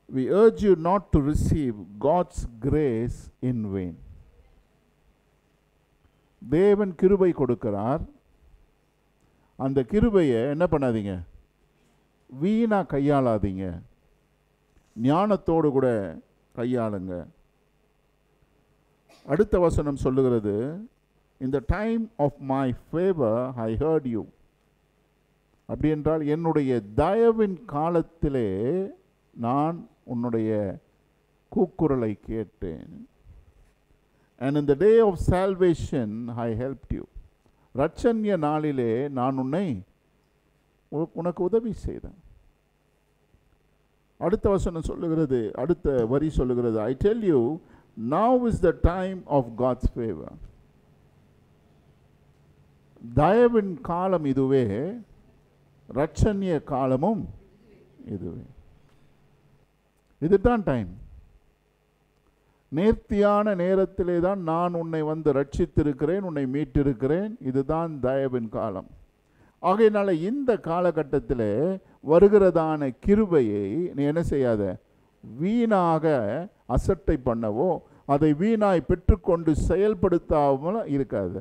we urge you not to receive God's grace in vain. தேவன் கிருபை கொடுக்கிறார். அந்த கிருபையை என்ன பண்ணாதீங்க, வீணா கையாளாதீங்க, ஞானத்தோடு கூட கையாளுங்க. அடுத்த வசனம் சொல்லுகிறது, in the time of my favor I heard you. அப்படி என்றால் என்னுடைய தயவின் காலத்திலே நான் உன்னுடைய கூக்குரலை கேட்டேன். and in the day of salvation I helped you. ரட்சண்ய நாளிலே நான் உனக்கு உதவி செய்தேன். அடுத்த வசனம் சொல்லுகிறது, அடுத்த வரி சொல்லுகிறது, I tell you now is the time of God's favor. தயவின் காலம் இதுவே, ரட்சண்ய காலமும் இதுவே. இதுதான் டைம். நேர்த்தியான நேரத்திலே தான் நான் உன்னை வந்து ரட்சித்திருக்கிறேன், உன்னை மீட்டிருக்கிறேன். இதுதான் தயவின் காலம். ஆகையினால இந்த காலகட்டத்தில் வருகிறதான கிருபையை நீ என்ன செய்யாத, வீணாக அசட்டை பண்ணவோ அதை வீணாய் பெற்றுக்கொண்டு செயல்படுத்தாமல் இருக்காத.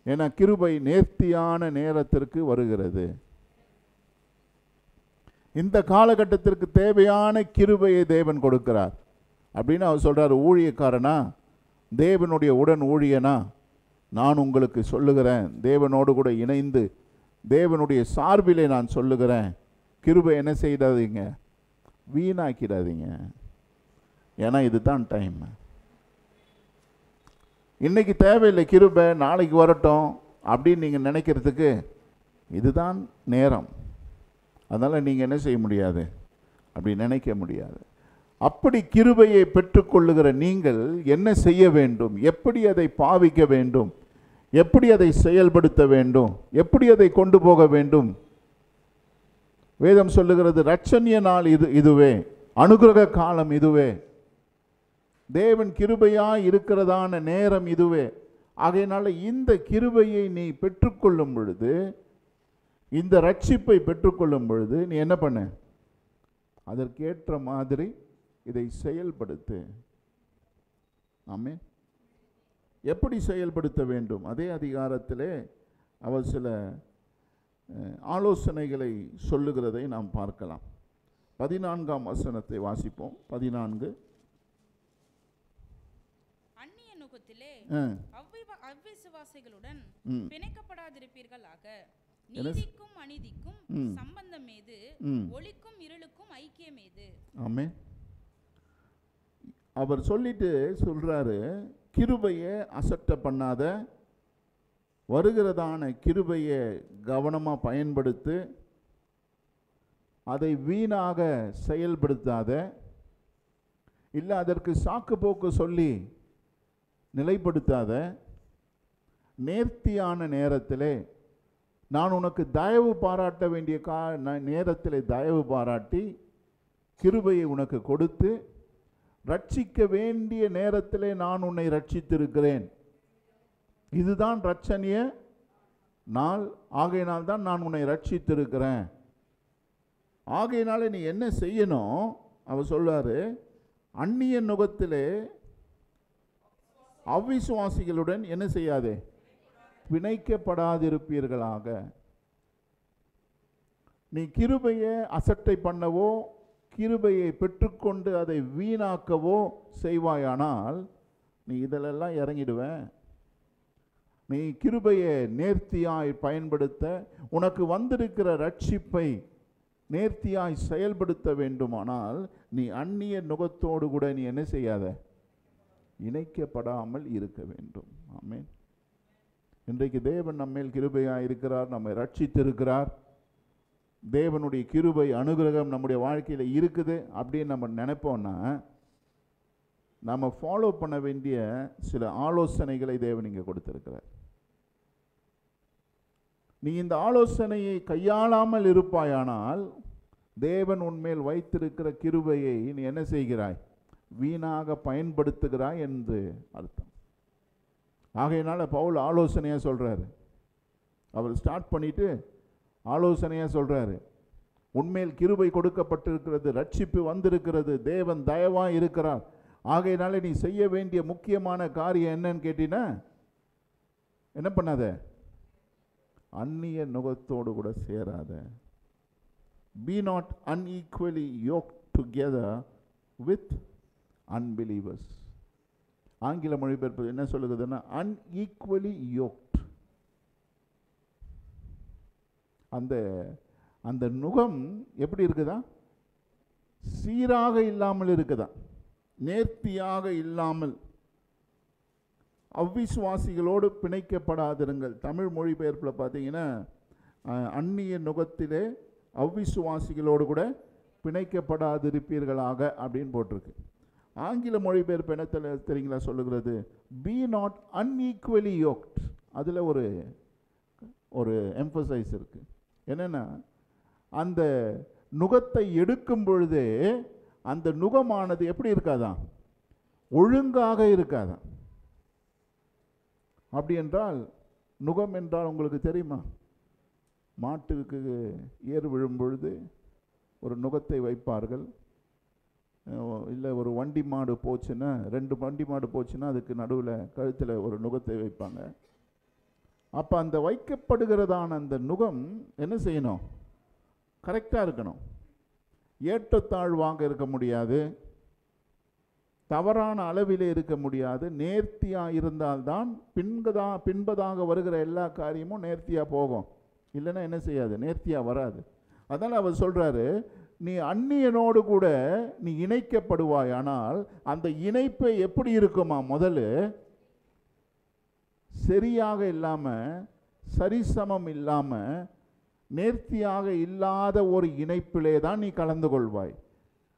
ஏன்னா கிருபை நேர்த்தியான நேரத்திற்கு வருகிறது. இந்த காலகட்டத்திற்கு தேவையான கிருபையை தேவன் கொடுக்கிறார். அப்படின்னு அவர் சொல்கிறார், ஊழியக்காரனா, தேவனுடைய உடன் ஊழியனா, நான் உங்களுக்கு சொல்லுகிறேன், தேவனோடு கூட இணைந்து தேவனுடைய சார்பிலே நான் சொல்லுகிறேன், கிருபை என்ன செய்யாதீங்க, வீணாக்கிடாதீங்க. ஏன்னா இதுதான் டைம். இன்னைக்கு தேவையில்லை கிருபை, நாளைக்கு வரட்டும் அப்படின்னு நீங்கள் நினைக்கிறதுக்கு இதுதான் நேரம். அதனால் நீங்கள் என்ன செய்ய முடியாது, அப்படி நினைக்க முடியாது. அப்படி கிருபையை பெற்றுக்கொள்ளுகிற நீங்கள் என்ன செய்ய வேண்டும், எப்படி அதை பாவிக்க வேண்டும், எப்படி அதை செயல்படுத்த வேண்டும், எப்படி அதை கொண்டு போக வேண்டும்? வேதம் சொல்லுகிறது, ரட்சணிய நாள் இதுவே, அனுகிரக காலம் இதுவே, தேவன் கிருபையாய் இருக்கிறதான நேரம் இதுவே. ஆகையினால இந்த கிருபையை நீ பெற்றுக்கொள்ளும் பொழுது, இந்த ரட்சிப்பை பெற்றுக்கொள்ளும் பொழுது நீ என்ன பண்ண, அதற்கேற்ற மாதிரி இதை செயல்படுத்து. ஆமென். எப்படி செயல்படுத்த வேண்டும்? அதே அதிகாரத்திலே அவர் சில ஆலோசனைகளை சொல்லுகிறதை நாம் பார்க்கலாம். 14ஆம் வசனத்தை வாசிப்போம். 14. அந்நிய நுகத்திலே அவ்விசுவாசிகளுடன் பிணைக்கப்படாதிருப்பீர்களாக. நீதிக்கும் அநீதிக்கும் சம்பந்தம் ஏது? ஒளிக்கும் இருளுக்கும் ஐக்கியம் ஏது? ஆமென். அவர் சொல்லிட்டு சொல்றாரு, கிருபையை அசட்ட பண்ணாத, வருகிறதான கிருபையை கவனமாக பயன்படுத்து, அதை வீணாக செயல்படுத்தாத, இல்லை அதற்கு சாக்கு போக்கு சொல்லி நிலைப்படுத்தாத. நேர்த்தியான நேரத்தில் நான் உனக்கு தயவு பாராட்ட வேண்டிய நேரத்தில் தயவு பாராட்டி கிருபையை உனக்கு கொடுத்து, ரட்சிக்க வேண்டிய நேரத்திலே நான் உன்னை ரட்சித்திருக்கிறேன். இதுதான் ரட்சணிய நாள். ஆகையினால் தான் நான் உன்னை ரட்சித்திருக்கிறேன். ஆகையினால நீ என்ன செய்யணும்? அவர் சொல்றாரு, அந்நிய நுகத்திலே அவ்விசுவாசிகளுடன் என்ன செய்யாதே, பிணைக்கப்படாதிருப்பீர்களாக. நீ கிருபையை அசட்டை பண்ணவோ கிருபையை பெற்றுக்கொண்டு அதை வீணாக்கவோ செய்வாயானால் நீ இதிலெல்லாம் இறங்கிடுவேன். நீ கிருபையை நேர்த்தியாய் பயன்படுத்த, உனக்கு வந்திருக்கிற ரட்சிப்பை நேர்த்தியாய் செயல்படுத்த வேண்டுமானால் நீ அந்நிய நுகத்தோடு கூட நீ என்ன செய்யாத, இணைக்கப்படாமல் இருக்க வேண்டும். ஆமென். இன்றைக்கு தேவன் நம்மேல் கிருபையாய் இருக்கிறார், நம்மை ரட்சித்திருக்கிறார். தேவனுடைய கிருபை அனுகிரகம் நம்முடைய வாழ்க்கையில் இருக்குது அப்படின்னு நம்ம நினைப்போம்னா, நம்ம ஃபாலோ பண்ண வேண்டிய சில ஆலோசனைகளை தேவன் இங்கே கொடுத்திருக்கிறார். நீ இந்த ஆலோசனையை கையாளாமல் இருப்பாயானால் தேவன் உன்மேல் வைத்திருக்கிற கிருபையை நீ என்ன செய்கிறாய், வீணாக பயன்படுத்துகிறாய் என்று அர்த்தம். ஆகையினால பவுல் ஆலோசனையாக சொல்றாரு. அவர் ஸ்டார்ட் பண்ணிட்டு ஆலோசனையாக சொல்றாரு, உன்மேல் கிருபை கொடுக்கப்பட்டிருக்கிறது, ரட்சிப்பு வந்திருக்கிறது, தேவன் தயவா இருக்கிறார். ஆகையினால நீ செய்ய வேண்டிய முக்கியமான காரியம் என்னன்னு கேட்டீங்கன்னா, என்ன பண்ணாத, அந்நிய நுகத்தோடு கூட சேராத. Be not unequally yoked together with unbelievers. ஆங்கில மொழிபெயர்ப்பு என்ன சொல்லுகிறதுன்னா, unequally yoked. அந்த நுகம் எப்படி இருக்குதா, சீராக இல்லாமல் இருக்குதா, நேர்த்தியாக இல்லாமல். அவ்விசுவாசிகளோடு பிணைக்கப்படாதிருங்கள். தமிழ் மொழிபெயர்ப்பில் பார்த்தீங்கன்னா, அந்நிய நுகத்திலே அவ்விசுவாசிகளோடு கூட பிணைக்கப்படாதிருப்பீர்களாக அப்படின்னு போட்டிருக்கு. ஆங்கில மொழிபெயர்ப்பு என்ன தெரியுங்களா சொல்லுகிறது, பி நாட் அன்ஈக்குவலி யோக்ட். அதில் ஒரு எம்பசைஸ் இருக்கு. என்னென்னா, அந்த நுகத்தை எடுக்கும் பொழுதே அந்த நுகமானது எப்படி இருக்காதான், ஒழுங்காக இருக்காதான். அப்படி என்றால், நுகம் என்றால் உங்களுக்கு தெரியுமா, மாட்டுக்கு ஏறு விழும் பொழுது ஒரு நுகத்தை வைப்பார்கள். இல்லை ஒரு வண்டி மாடு போச்சுன்னா, 2 வண்டி மாடு போச்சுன்னா அதுக்கு நடுவில் கழுத்தில் ஒரு நுகத்தை வைப்பாங்க. அப்போ அந்த வைக்கப்படுகிறதான அந்த நுகம் என்ன செய்யணும், கரெக்டாக இருக்கணும். ஏற்றத்தாழ்வாங்க இருக்க முடியாது, தவறான அளவிலே இருக்க முடியாது. நேர்த்தியாக இருந்தால்தான் பின்பதாக வருகிற எல்லா காரியமும் நேர்த்தியாக போகும். இல்லைன்னா என்ன செய்யாது, நேர்த்தியாக வராது. அதனால் அவர் சொல்கிறாரு, நீ அந்நியனோடு கூட நீ இணைக்கப்படுவாய். ஆனால் அந்த இணைப்பு எப்படி இருக்குமா, முதல்ல சரியாக இல்லாமல், சரிசமம் இல்லாமல், நேர்த்தியாக இல்லாத ஒரு இணைப்பிலே தான் நீ கலந்து கொள்வாய்.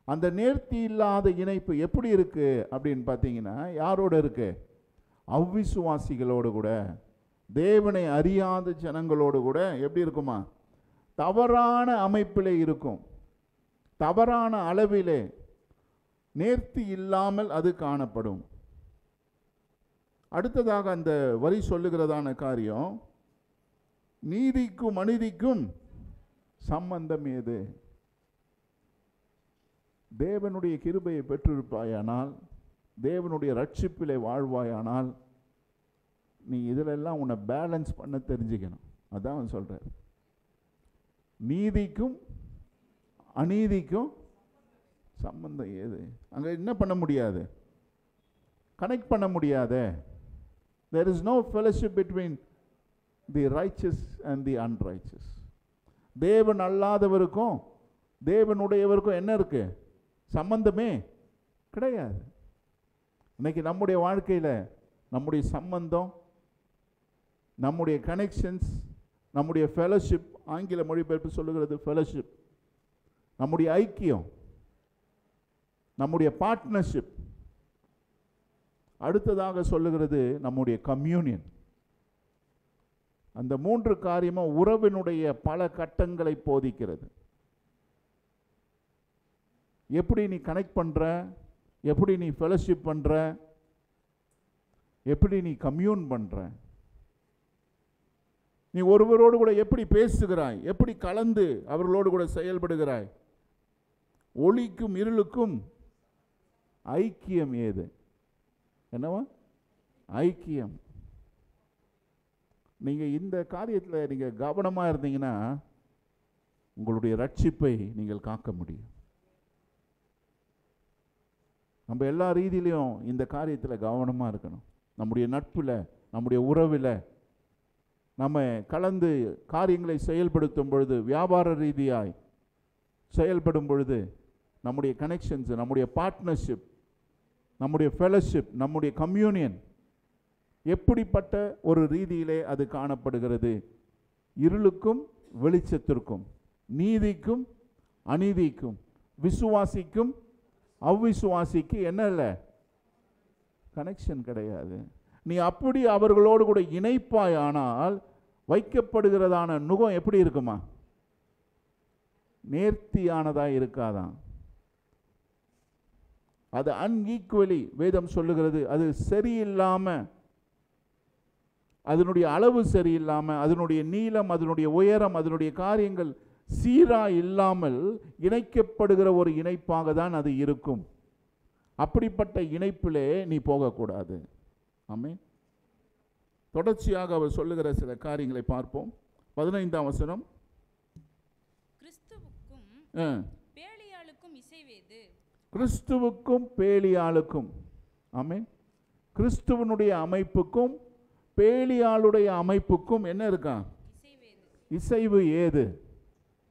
அந்த நேர்த்தி இல்லாத இணைப்பு எப்படி இருக்கு அப்படின்னு பார்த்தீங்கன்னா, யாரோடு இருக்கு, அவ்விசுவாசிகளோடு கூட, தேவனை அறியாத ஜனங்களோடு கூட எப்படி இருக்குமா, தவறான அமைப்பிலே இருக்கும், தவறான அளவிலே, நேர்த்தி இல்லாமல் அது காணப்படும். அடுத்ததாக அந்த வரி சொல்லுகிறதான காரியம், நீதிக்கும் அநீதிக்கும் சம்பந்தம் ஏது? தேவனுடைய கிருபையை பெற்றிருப்பாயானால், தேவனுடைய ரட்சிப்பிலே வாழ்வாயானால், நீ இதிலெல்லாம் உன்னை பேலன்ஸ் பண்ண தெரிஞ்சுக்கணும். அதான் அவன் சொல்கிறார், நீதிக்கும் அநீதிக்கும் சம்பந்தம் ஏது? அங்கே என்ன பண்ண முடியாது, கனெக்ட் பண்ண முடியாத. There is no fellowship between the righteous and the unrighteous. தேவன் அல்லாதவருக்கும் தேவனுடையவருக்கும் என்ன இருக்கு, சம்பந்தமே கிடையாது. இன்னைக்கு நம்முடைய வாழ்க்கையில் நம்முடைய சம்பந்தம், நம்முடைய கனெக்ஷன்ஸ், நம்முடைய ஃபெலோஷிப், ஆங்கில மொழிபெயர்ப்பு சொல்லுகிறது ஃபெலோஷிப், நம்முடைய ஐக்கியம், நம்முடைய பார்ட்னர்ஷிப், அடுத்ததாக சொல்லுகிறது நம்முடைய கம்யூனியன். அந்த 3 காரியமும் உறவினுடைய பல கட்டங்களை போதிக்கிறது. எப்படி நீ கனெக்ட் பண்ற, எப்படி நீ ஃபெலோஷிப் பண்ற, எப்படி நீ கம்யூன் பண்ற, நீ ஒருவரோடு கூட எப்படி பேசுகிறாய், எப்படி கலந்து அவர்களோடு கூட செயல்படுகிறாய். ஒளிக்கும் இருளுக்கும் ஐக்கியம் ஏது? என்னவா ஐக்கியம்? நீங்க இந்த காரியத்தில் நீங்க கவனமா இருந்தீங்கன்னா உங்களுடைய ரட்சிப்பை நீங்கள் காக்க முடியும். நம்ம எல்லா ரீதியிலையும் இந்த காரியத்தில் கவனமாக இருக்கணும். நம்முடைய நட்பில், நம்முடைய உறவில், நம்ம கலந்து காரியங்களை செயல்படுத்தும் பொழுது, வியாபார ரீதியாய் செயல்படும் பொழுது, நம்முடைய கனெக்ஷன்ஸ், நம்முடைய பார்ட்னர்ஷிப், நம்முடைய ஃபெலோஷிப், நம்முடைய கம்யூனியன் எப்படிப்பட்ட ஒரு ரீதியிலே அது காணப்படுகிறது? இருளுக்கும் வெளிச்சத்திற்கும், நீதிக்கும் அநீதிக்கும், விசுவாசிக்கும் அவ்விசுவாசிக்கு என்ன இல்லை, கனெக்ஷன் கிடையாது. நீ அப்படி அவர்களோடு கூட இணைப்பாயானால் வைக்கப்படுகிறதான நுகம் எப்படி இருக்குமா, நேர்த்தியானதா இருக்காதான். அது அன்ஈக்குவலி வேதம் சொல்லுகிறது. அது சரியில்லாம, அதனுடைய அளவு சரியில்லாம, அதனுடைய நீளம், அதனுடைய உயரம், அதனுடைய காரியங்கள் சீரா இல்லாமல் இணைக்கப்படுகிற ஒரு இணைப்பாக தான் அது இருக்கும். அப்படிப்பட்ட இணைப்பிலே நீ போகக்கூடாது. ஆமென். தொடர்ச்சியாக அவர் சொல்லுகிற சில காரியங்களை பார்ப்போம். 15ஆம் வசனம். கிறிஸ்துவுக்கும் பேலியாளுக்கும் இசைவேது. கிறிஸ்துவுக்கும் பேலியாளுக்கும். ஆமென். கிறிஸ்துவனுடைய அமைப்புக்கும் பேலியாளுடைய அமைப்புக்கும் என்ன இருக்கா? இசைவு ஏது?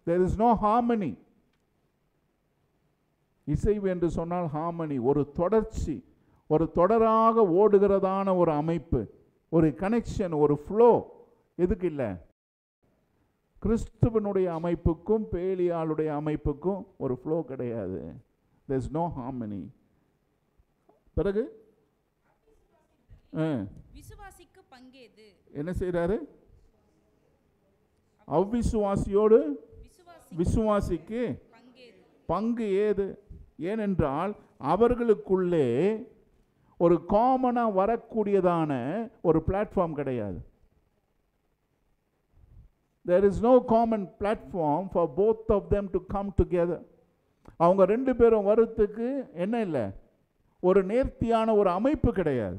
There is no harmony. இசைவு என்று சொன்னால் ஹார்மனி, ஒரு தொடர்ச்சி, ஒரு தொடராக ஓடுகிறதான ஒரு அமைப்பு, ஒரு கனெக்ஷன், ஒரு ஃப்ளோ. எதுக்கு இல்லை? கிறிஸ்துவனுடைய அமைப்புக்கும் பேலியாளுடைய அமைப்புக்கும் ஒரு ஃப்ளோ கிடையாது. there is no harmony. பிறகு விசுவாசிக்கு பங்கேது. என்ன செய்றாரு? அவ்விசுவாசியோடு விசுவாசிக்கு பங்கு ஏது? ஏனென்றால் அவர்களுக்குள்ளே ஒரு காமனாக வரக்கூடியதான ஒரு பிளாட்ஃபார்ம் கிடையாது. There is no common platform for both of them to come together. அவங்க ரெண்டு பேரும் வரத்துக்கு என்ன இல்லை? ஒரு நேர்த்தியான ஒரு அமைப்பு கிடையாது.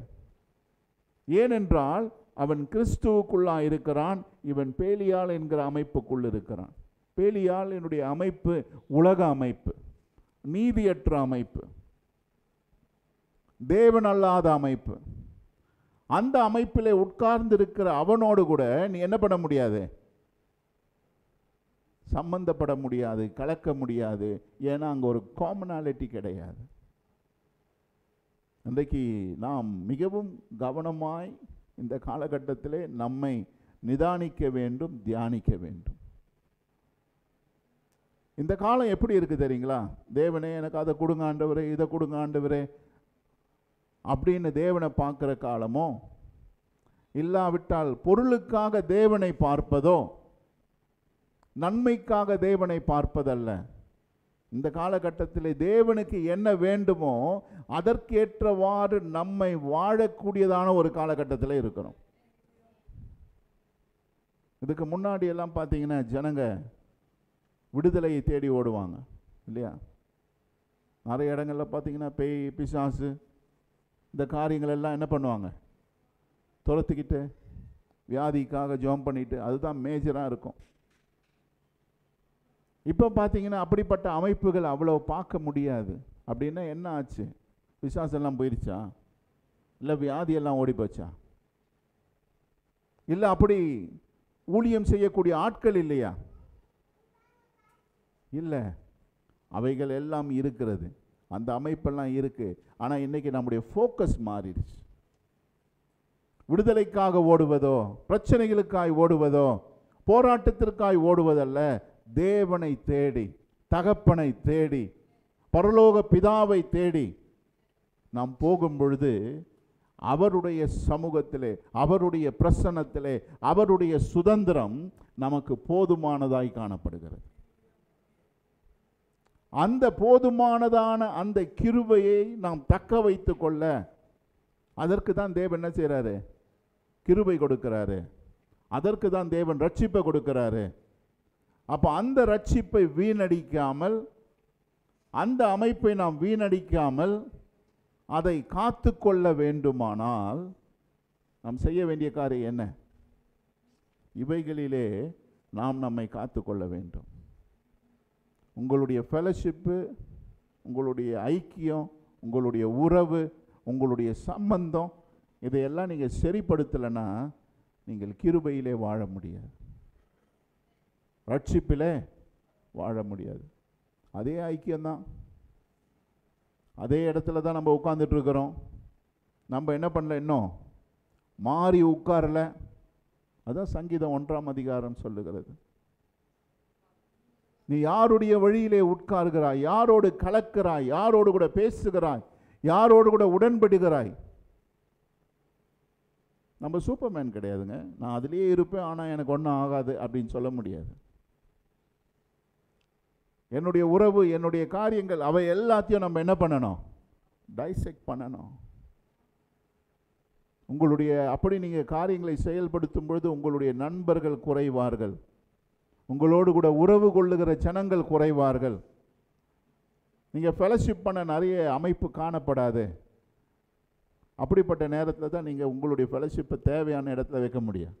ஏனென்றால் அவன் கிறிஸ்துவுக்குள்ளா இருக்கிறான், இவன் பேலியாள் என்கிற அமைப்புக்குள் இருக்கிறான். பேலியாள் என்னுடைய அமைப்பு உலக அமைப்பு, நீதியற்ற அமைப்பு, தேவன் அல்லாத அமைப்பு. அந்த அமைப்பிலே உட்கார்ந்திருக்கிற அவனோடு கூட நீ என்ன பண்ண முடியாது? சம்பந்தப்பட முடியாது, கலக்க முடியாது. ஏன்னா அங்கே ஒரு காமனாலிட்டி கிடையாது. இன்றைக்கு நாம் மிகவும் கவனமாய் இந்த காலகட்டத்திலே நம்மை நிதானிக்க வேண்டும், தியானிக்க வேண்டும். இந்த காலம் எப்படி இருக்குது தெரியுங்களா? தேவனே எனக்கு அதை கொடுங்க ஆண்டவரே, இதை கொடுங்க ஆண்டவரே அப்படின்னு தேவனை பார்க்குற காலமோ, இல்லாவிட்டால் பொருளுக்காக தேவனை பார்ப்பதோ, நன்மைக்காக தேவனை பார்ப்பதல்ல. இந்த காலகட்டத்தில் தேவனுக்கு என்ன வேண்டுமோ அதற்கேற்றவாறு நம்மை வாழக்கூடியதான ஒரு காலகட்டத்தில் இருக்கிறோம். இதுக்கு முன்னாடி எல்லாம் பார்த்தீங்கன்னா ஜனங்க விடுதலையை தேடி ஓடுவாங்க இல்லையா? நிறைய இடங்களில் பார்த்தீங்கன்னா பேய், பிசாசு இந்த காரியங்கள் எல்லாம் என்ன பண்ணுவாங்க? துரத்துக்கிட்டு வியாதிக்காக ஜெபம் பண்ணிட்டு அதுதான் மேஜராக இருக்கும். இப்போ பார்த்தீங்கன்னா அப்படிப்பட்ட அமைப்புகள் அவ்வளோ பார்க்க முடியாது. அப்படின்னா என்ன ஆச்சு? பிசாசெல்லாம் போயிடுச்சா? இல்லை வியாதியெல்லாம் ஓடி போச்சா? இல்லை அப்படி ஊழியம் செய்யக்கூடிய ஆட்கள் இல்லையா? இல்லை, அவைகள் எல்லாம் இருக்கிறது, அந்த அமைப்பெல்லாம் இருக்கு. ஆனால் இன்னைக்கு நம்முடைய ஃபோக்கஸ் மாறிடுச்சு. விடுதலைக்காக ஓடுவதோ, பிரச்சனைகளுக்காய் ஓடுவதோ, போராட்டத்திற்காய் ஓடுவதல்ல. தேவனை தேடி, தகப்பனை தேடி, பரலோக பிதாவை தேடி நாம் போகும் பொழுது அவருடைய சமூகத்திலே, அவருடைய பிரசன்னத்திலே, அவருடைய சுதந்திரம் நமக்கு போதுமானதாய் காணப்படுகிறது. அந்த போதுமானதான அந்த கிருபையை நாம் தக்க வைத்து கொள்ள, அதற்கு தான் தேவன் என்ன செய்கிறாரு? கிருபை கொடுக்கிறாரு. அதற்கு தான் தேவன் ரட்சிப்பை கொடுக்கிறாரு. அப்போ அந்த ரட்சிப்பை வீணடிக்காமல், அந்த அமைப்பை நாம் வீணடிக்காமல் அதை காத்து கொள்ள வேண்டுமானால் நாம் செய்ய வேண்டிய காரியம் என்ன? இவைகளிலே நாம் நம்மை காத்து கொள்ள வேண்டும். உங்களுடைய ஃபெலோஷிப்பு, உங்களுடைய ஐக்கியம், உங்களுடைய உறவு, உங்களுடைய சம்பந்தம், இதையெல்லாம் நீங்கள் சரிப்படுத்தலைன்னா நீங்கள் கிருபையிலே வாழ முடியாது, ரட்சிப்பிலே வாழ முடியாது. அதே ஐக்கியம்தான், அதே இடத்துல தான் நம்ம உட்கார்ந்துட்டு இருக்கிறோம். நம்ம என்ன பண்ணல? இன்னும் மாறி உட்காரல. அதான் சங்கீதம் 1ஆம் அதிகாரம் சொல்லுகிறது. நீ யாருடைய வழியிலே உட்கார்கிறாய், யாரோடு கலக்கிறாய், யாரோடு கூட பேசுகிறாய், யாரோடு கூட உடன்படுகிறாய். நம்ம சூப்பர்மேன் கிடையாதுங்க. நான் அதிலேயே இருப்பேன், ஆனால் எனக்கு ஒன்றும் ஆகாது அப்படின்னு சொல்ல முடியாது. என்னுடைய உறவு, என்னுடைய காரியங்கள், அவை எல்லாத்தையும் நம்ம என்ன பண்ணணும்? டைசெக்ட் பண்ணணும். உங்களுடைய அப்படி நீங்கள் காரியங்களை செயல்படுத்தும் பொழுது உங்களுடைய நண்பர்கள் குறைவார்கள், உங்களோடு கூட உறவு கொள்ளுகிற ஜனங்கள் குறைவார்கள். நீங்கள் ஃபெலோஷிப் பண்ண நிறைய அமைப்பு காணப்படாது. அப்படிப்பட்ட நேரத்தில் தான் நீங்கள் உங்களுடைய ஃபெலோஷிப்பை தேவையான இடத்துல வைக்க முடியும்.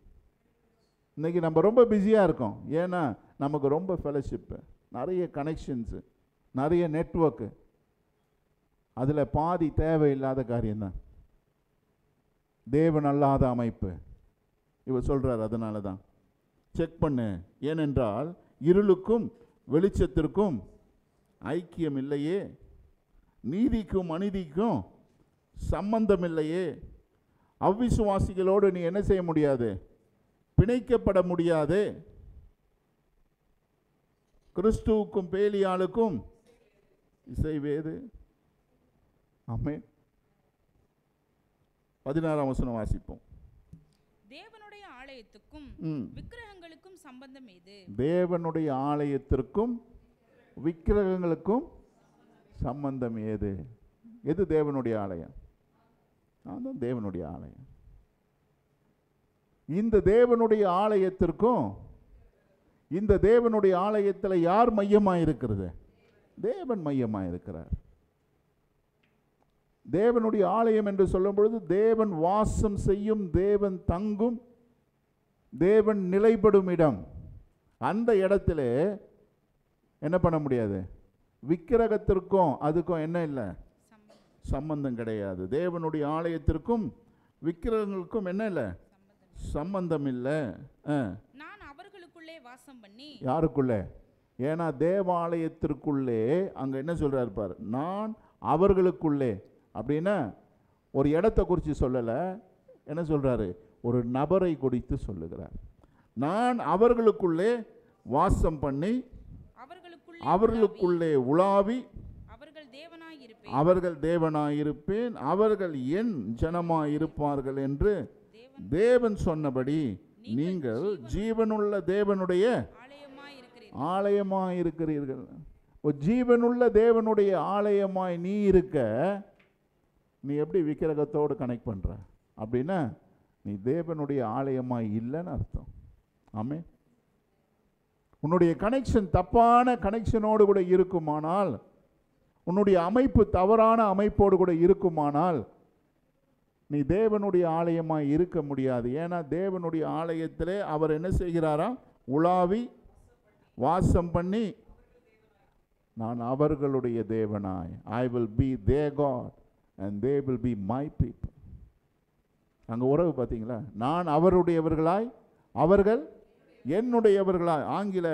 இன்றைக்கி நம்ம ரொம்ப பிஸியாக இருக்கோம். ஏன்னா நமக்கு ரொம்ப ஃபெலோஷிப்பு, நிறைய கனெக்ஷன்ஸு, நிறைய நெட்வொர்க்கு. அதில் பாதி தேவையில்லாத காரியம்தான், தேவன் அல்லாத அமைப்பு. இவர் சொல்கிறார், அதனால தான் செக் பண்ணு. ஏனென்றால் இருளுக்கும் வெளிச்சத்திற்கும் ஐக்கியம் இல்லையே, நீதிக்கும் அநீதிக்கும் சம்பந்தம் இல்லையே. அவ்விசுவாசிகளோடு நீ என்ன செய்ய முடியாது? பிணைக்கப்பட முடியாது. கிறிஸ்துவுக்கும் பேலியாளுக்கும் இசைவேது. ஆமென். 16ஆம் வசனம் வாசிப்போம். தேவனுடைய ஆலயத்துக்கும் விக்கிரகங்களுக்கும் சம்பந்தம் ஏது? தேவனுடைய ஆலயத்திற்கும் விக்கிரகங்களுக்கும் சம்பந்தம் ஏது? எது தேவனுடைய ஆலயம்? அதுதான் தேவனுடைய ஆலயம். இந்த தேவனுடைய ஆலயத்திற்கும், இந்த தேவனுடைய ஆலயத்தில் யார் மையமாக இருக்கிறது? தேவன் மையமாக இருக்கிறார். தேவனுடைய ஆலயம் என்று சொல்லும் பொழுது தேவன் வாசம் செய்யும், தேவன் தங்கும், தேவன் நிலைப்படும் இடம். அந்த இடத்துல என்ன பண்ண முடியாது? விக்கிரகத்திற்கும் அதுக்கும் என்ன இல்லை? சம்பந்தம் கிடையாது. தேவனுடைய ஆலயத்திற்கும் விக்கிரகங்களுக்கும் என்ன இல்லை? சம்பந்தம் இல்லை. நான் அவர்களுக்குள்ளே வாசம் பண்ணி. யாருக்குள்ளே? ஏன்னா தேவாலயத்திற்குள்ளே அங்க என்ன சொல்றாரு பாரு, நான் அவர்களுக்குள்ளே அப்படின்னா ஒரு இடத்தை குறித்து சொல்லலை. என்ன சொல்றாரு? ஒரு நபரை குறித்து சொல்லுகிறார். நான் அவர்களுக்குள்ளே வாசம் பண்ணி அவர்களுக்குள்ளே உலாவி அவர்கள் தேவனாயிருப்பேன், அவர்கள் என் ஜனமாயிருப்பார்கள் என்று தேவன் சொன்னபடி நீங்கள் ஜீவனுள்ள தேவனுடைய ஆலயமாயிருக்கிறீர்கள். ஜீவனுள்ள தேவனுடைய ஆலயமாய் நீ இருக்க, நீ எப்படி விக்கிரகத்தோடு கனெக்ட் பண்ற? அப்படின்னா நீ தேவனுடைய ஆலயமாய் இல்லைன்னு அர்த்தம். ஆமென். உன்னுடைய கனெக்ஷன் தப்பான கனெக்ஷனோடு கூட இருக்குமானால், உன்னுடைய அமைப்பு தவறான அமைப்போடு கூட இருக்குமானால், நீ தேவனுடைய ஆலயமாய் இருக்க முடியாது. ஏன்னா தேவனுடைய ஆலயத்திலே அவர் என்ன செய்கிறாராம்? உலாவி வாசம் பண்ணி, நான் அவர்களுடைய தேவனாய், I will be their God and they will be my people. அங்கே உறவு பார்த்தீங்களா? நான் அவருடையவர்களாய், அவர்கள் என்னுடையவர்களாய். ஆங்கில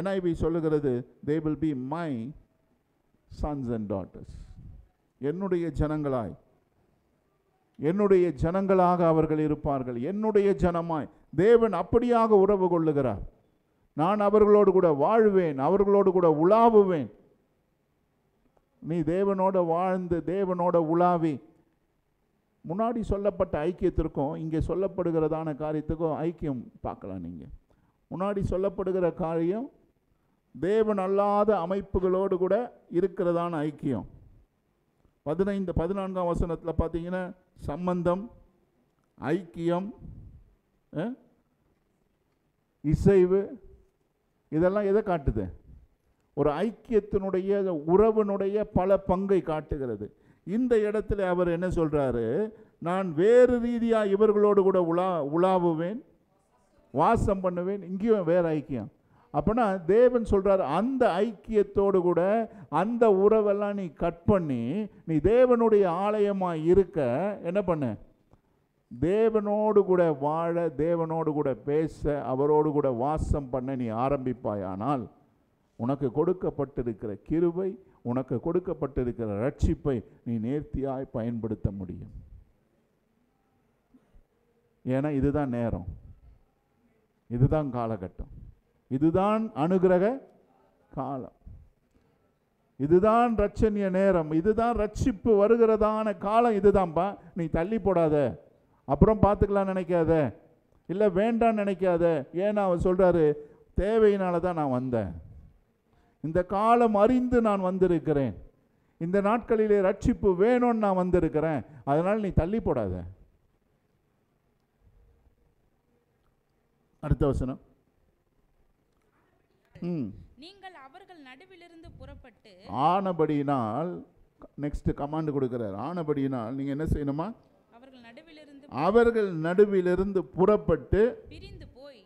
NIV சொல்லுகிறது they will be my sons and daughters. என்னுடைய ஜனங்களாய், என்னுடைய ஜனங்களாக அவர்கள் இருப்பார்கள். என்னுடைய ஜனமாய் தேவன் அப்படியாக உறவு கொள்ளுகிறார். நான் அவர்களோடு கூட வாழ்வேன், அவர்களோடு கூட உலாவுவேன். நீ தேவனோட வாழ்ந்து தேவனோட உலாவி, முன்னாடி சொல்லப்பட்ட ஐக்கியத்திற்கும் இங்கே சொல்லப்படுகிறதான காரியத்துக்கும் ஐக்கியம் பார்க்கலாம். நீங்கள் முன்னாடி சொல்லப்படுகிற காரியம் தேவன் அல்லாத அமைப்புகளோடு கூட இருக்கிறதான ஐக்கியம். 14ஆம் வசனத்தில் பார்த்தீங்கன்னா சம்பந்தம், ஐக்கியம், இசைவு, இதெல்லாம் எதை காட்டுது? ஒரு ஐக்கியத்தினுடைய உறவினுடைய பல பங்கை காட்டுகிறது. இந்த இடத்துல அவர் என்ன சொல்றாரு? நான் வேறு ரீதியாக இவர்களோடு கூட உலாவுவேன், வாசம் பண்ணுவேன். இங்கேயும் வேறு ஐக்கியம். அப்போனா தேவன் சொல்றாரு, அந்த ஐக்கியத்தோடு கூட அந்த உறவெல்லாம் நீ கட் பண்ணி நீ தேவனுடைய ஆலயமாக இருக்க என்ன பண்ண? தேவனோடு கூட வாழ, தேவனோடு கூட பேச, அவரோடு கூட வாசம் பண்ண நீ ஆரம்பிப்பாயானால் உனக்கு கொடுக்கப்பட்டிருக்கிற கிருபை, உனக்கு கொடுக்கப்பட்டிருக்கிற ரட்சிப்பை நீ நேர்த்தியாய் பயன்படுத்த முடியும். ஏன்னா இதுதான் நேரம், இதுதான் காலகட்டம், இதுதான் அனுகிரக காலம், இதுதான் ரட்சணிய நேரம், இதுதான் ரட்சிப்பு வருகிறதான காலம். இதுதான்ப்பா. நீ தள்ளி போடாத, அப்புறம் பார்த்துக்கலாம் நினைக்காத, இல்லை வேண்டான்னு நினைக்காத. ஏன்னா அவர் சொல்றாரு, தேவையினால தான் நான் வந்தேன், இந்த காலம் அறிந்து நான் வந்திருக்கிறேன், இந்த நாட்களிலே ரட்சிப்பு வேணும்னு நான் வந்திருக்கிறேன், அதனால் நீ தள்ளி போடாத. அடுத்த வசனம், நீங்கள் அவர்கள் நடுவிலிருந்து புறப்பட்டு ஆனபடியினால் நெக்ஸ்ட் கமாண்ட் கொடுக்கிறார். ஆனபடியினால் நீங்க என்ன செய்யணுமா? அவர்கள் நடுவிலிருந்து புறப்பட்டு பிரிந்து போய்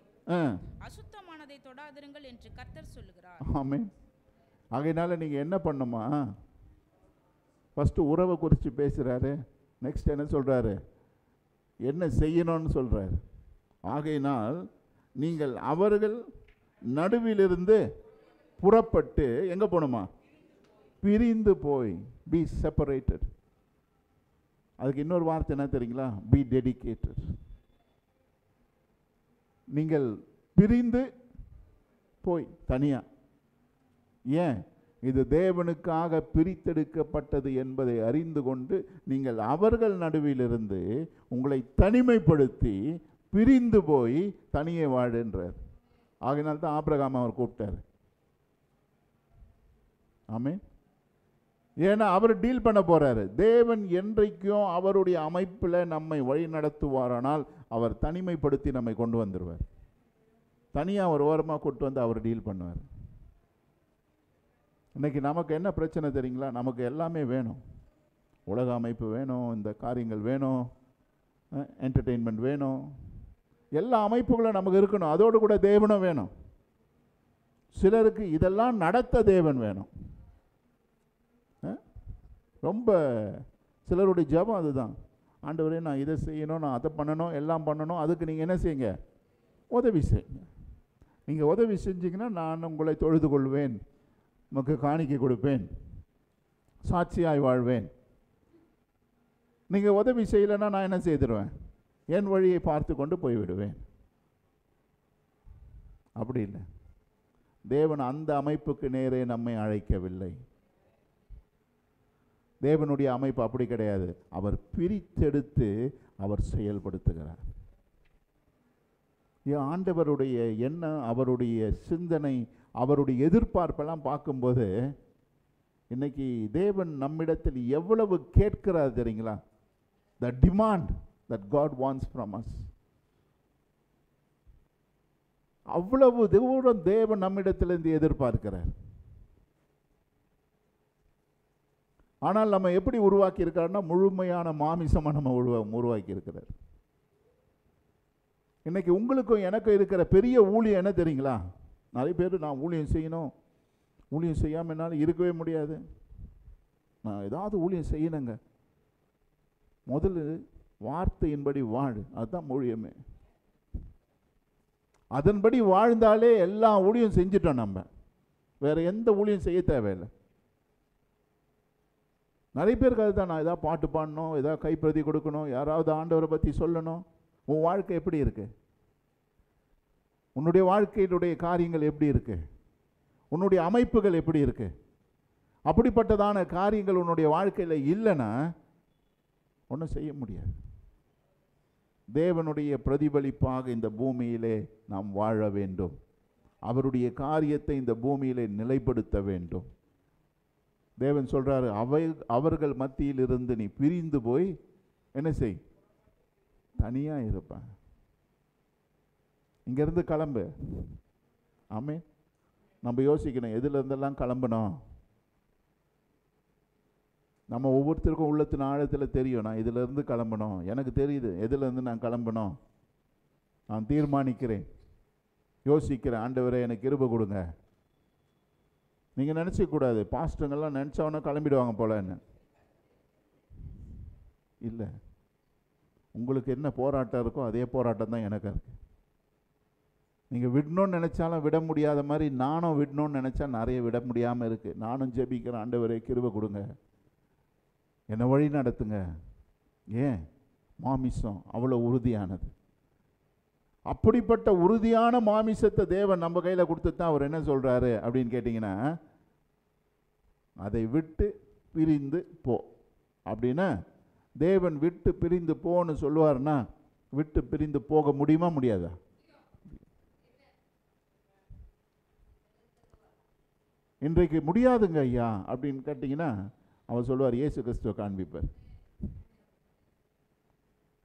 அசுத்தமானதை தொடாதிருங்கள் என்று கர்த்தர் சொல்லுகிறார். ஆமென். ஆகையினால நீங்க என்ன பண்ணுமா? ஃபர்ஸ்ட் உறவை குறித்து பேசுறாரு. நெக்ஸ்ட் என்ன சொல்றாரு? என்ன செய்யணும்னு சொல்றாரு. ஆகையினால் நீங்கள் அவர்கள் நடுவிலிருந்து புறப்பட்டு எங்க போணுமா? பிரிந்து போய். B separated. அதுக்கு இன்னொரு வார்த்தை என்ன தெரியுங்களா? B dedicated. நீங்கள் பிரிந்து போய் தனியா. ஏன்? இது தேவனுக்காக பிரித்தெடுக்கப்பட்டது என்பதை அறிந்து கொண்டு நீங்கள் அவர்கள் நடுவிலிருந்து உங்களை தனிமைப்படுத்தி பிரிந்து போய் தனியே வாழுன்றார். ஆகையினால தான் ஆபிரகாம் அவர் கூப்பிட்டார். ஆமென். ஏன்னா அவர் டீல் பண்ண போறாரு. தேவன் என்றைக்கும் அவருடைய அமைப்பில் நம்மை வழி நடத்துவாரானால் அவர் தனிமைப்படுத்தி நம்மை கொண்டு வந்துடுவார். தனியாக ஒரு ஓரமாக கொண்டு வந்து அவர் டீல் பண்ணுவார். இன்னைக்கு நமக்கு என்ன பிரச்சனை தெரியுங்களா? நமக்கு எல்லாமே வேணும். உலக அமைப்பு வேணும், இந்த காரியங்கள் வேணும், என்டர்டெயின்மெண்ட் வேணும், எல்லா அமைப்புகளும் நமக்கு இருக்கணும். அதோடு கூட தேவனும் வேணும். சிலருக்கு இதெல்லாம் நடத்த தேவன் வேணும். ரொம்ப சிலருடைய ஜெபம் அதுதான். ஆண்டவரே நான் இதை செய்யணும், நான் அதை பண்ணணும், எல்லாம் பண்ணணும். அதுக்கு நீங்கள் என்ன செய்யுங்க? உதவி செய்யுங்க. நீங்கள் உதவி செஞ்சீங்கன்னா நான் உங்களை தொழுது கொள்வேன், உமக்கு காணிக்கை கொடுப்பேன், சாட்சியாய் வாழ்வேன். நீங்கள் உதவி செய்யலைன்னா நான் என்ன செய்திருவேன்? என் வழியை பார்த்து கொண்டு போய்விடுவேன். அப்படி இல்லை. தேவன் அந்த அமைப்புக்கு நேரே நம்மை அழைக்கவில்லை. தேவனுடைய அமைப்பு அப்படி கிடையாது. அவர் பிரித்தெடுத்து அவர் செயல்படுத்துகிறார். ஆண்டவருடைய எண்ணம், அவருடைய சிந்தனை, அவருடைய எதிர்பார்ப்பெல்லாம் பார்க்கும்போது இன்னைக்கு தேவன் நம்மிடத்தில் எவ்வளவு கேட்கிறார் தெரியுங்களா? The demand that God wants from us. அவ்வளவு தூரம் தேவன் நம்மிடத்திலிருந்து எதிர்பார்க்கிறார். ஆனால் நம்ம எப்படி உருவாக்கி இருக்கிறார்னா முழுமையான மாமிசமாக நம்ம உருவாக்கி இருக்கிறார். இன்னைக்கு உங்களுக்கும் எனக்கும் இருக்கிற பெரிய ஊழியம் என்ன தெரியுங்களா? நிறைய பேர் நான் ஊழியம் செய்யணும், ஊழியம் செய்யாமல் என்னால் இருக்கவே முடியாது, நான் ஏதாவது ஊழியம் செய்யணுங்க. முதல்ல வார்த்தையின்படி வாழ், அதுதான் ஊழியமே. அதன்படி வாழ்ந்தாலே எல்லா ஊழியம் செஞ்சிட்டோம். நம்ம வேற எந்த ஊழியம் செய்ய தேவையில்லை. நிறைய பேருக்கு அதுதான், நான் ஏதாவது பாட்டு பாடணும், ஏதாவது கைப்பிரதி கொடுக்கணும், யாராவது ஆண்டவரை பற்றி சொல்லணும். உன் வாழ்க்கை எப்படி இருக்கு? உன்னுடைய வாழ்க்கையினுடைய காரியங்கள் எப்படி இருக்கு? உன்னுடைய அமைப்புகள் எப்படி இருக்கு? அப்படிப்பட்டதான காரியங்கள் உன்னுடைய வாழ்க்கையில் இல்லைன்னா ஒன்றும் செய்ய முடியாது. தேவனுடைய பிரதிபலிப்பாக இந்த பூமியிலே நாம் வாழ வேண்டும். அவருடைய காரியத்தை இந்த பூமியிலே நிலைப்படுத்த வேண்டும். தேவன் சொல்றாரு, அவர்கள் மத்தியில் இருந்து நீ பிரிந்து போய் என்ன செய்? தனியா இருப்ப. இங்கிருந்து கிளம்பு. ஆமென். நம்ம யோசிக்கணும், எதுல இருந்தெல்லாம் கிளம்பணும். நம்ம ஒவ்வொருத்தருக்கும் உள்ளத்தின் ஆழத்தில் தெரியும், நான் இதுல இருந்து கிளம்பணும். எனக்கு தெரியுது எதுல இருந்து நான் கிளம்பணும். நான் தீர்மானிக்கிறேன், யோசிக்கிறேன். ஆண்டவரே எனக்கு கிருபை கொடுங்க. நீங்க நினைச்ச கூடாது பாஸ்டர்ங்கெல்லாம் நினைச்சவன கிளம்பிடுவாங்க போலன்னு. இல்லை, உங்களுக்கு என்ன போராட்டம் இருக்கோ அதே போராட்டம் தான் எனக்கு இருக்கு. நீங்கள் விடணும்னு நினச்சாலும் விட முடியாத மாதிரி நானும் விடணும்னு நினச்சா நிறைய விட முடியாமல் இருக்குது. நானும் ஜெபிக்கிறேன், ஆண்டவரே கிருபை கொடுங்க, என்னை வழி நடத்துங்க. ஏன்? மாமிசம் அவ்வளோ உறுதியானது. அப்படிப்பட்ட உறுதியான மாமிசத்தை தேவன் நம்ம கையில் கொடுத்து தான் அவர் என்ன சொல்கிறாரு அப்படின்னு கேட்டிங்கன்னா, அதை விட்டு பிரிந்து போ அப்படின்னா, தேவன் விட்டு பிரிந்து போன்னு சொல்லுவார்னா விட்டு பிரிந்து போக முடியுமா? முடியாதா? இன்றைக்கு முடியாதுங்க ஐயா அப்படின்னு கேட்டிங்கன்னா அவர் சொல்லுவார், இயேசு கிறிஸ்துவை காண்பிப்பார்.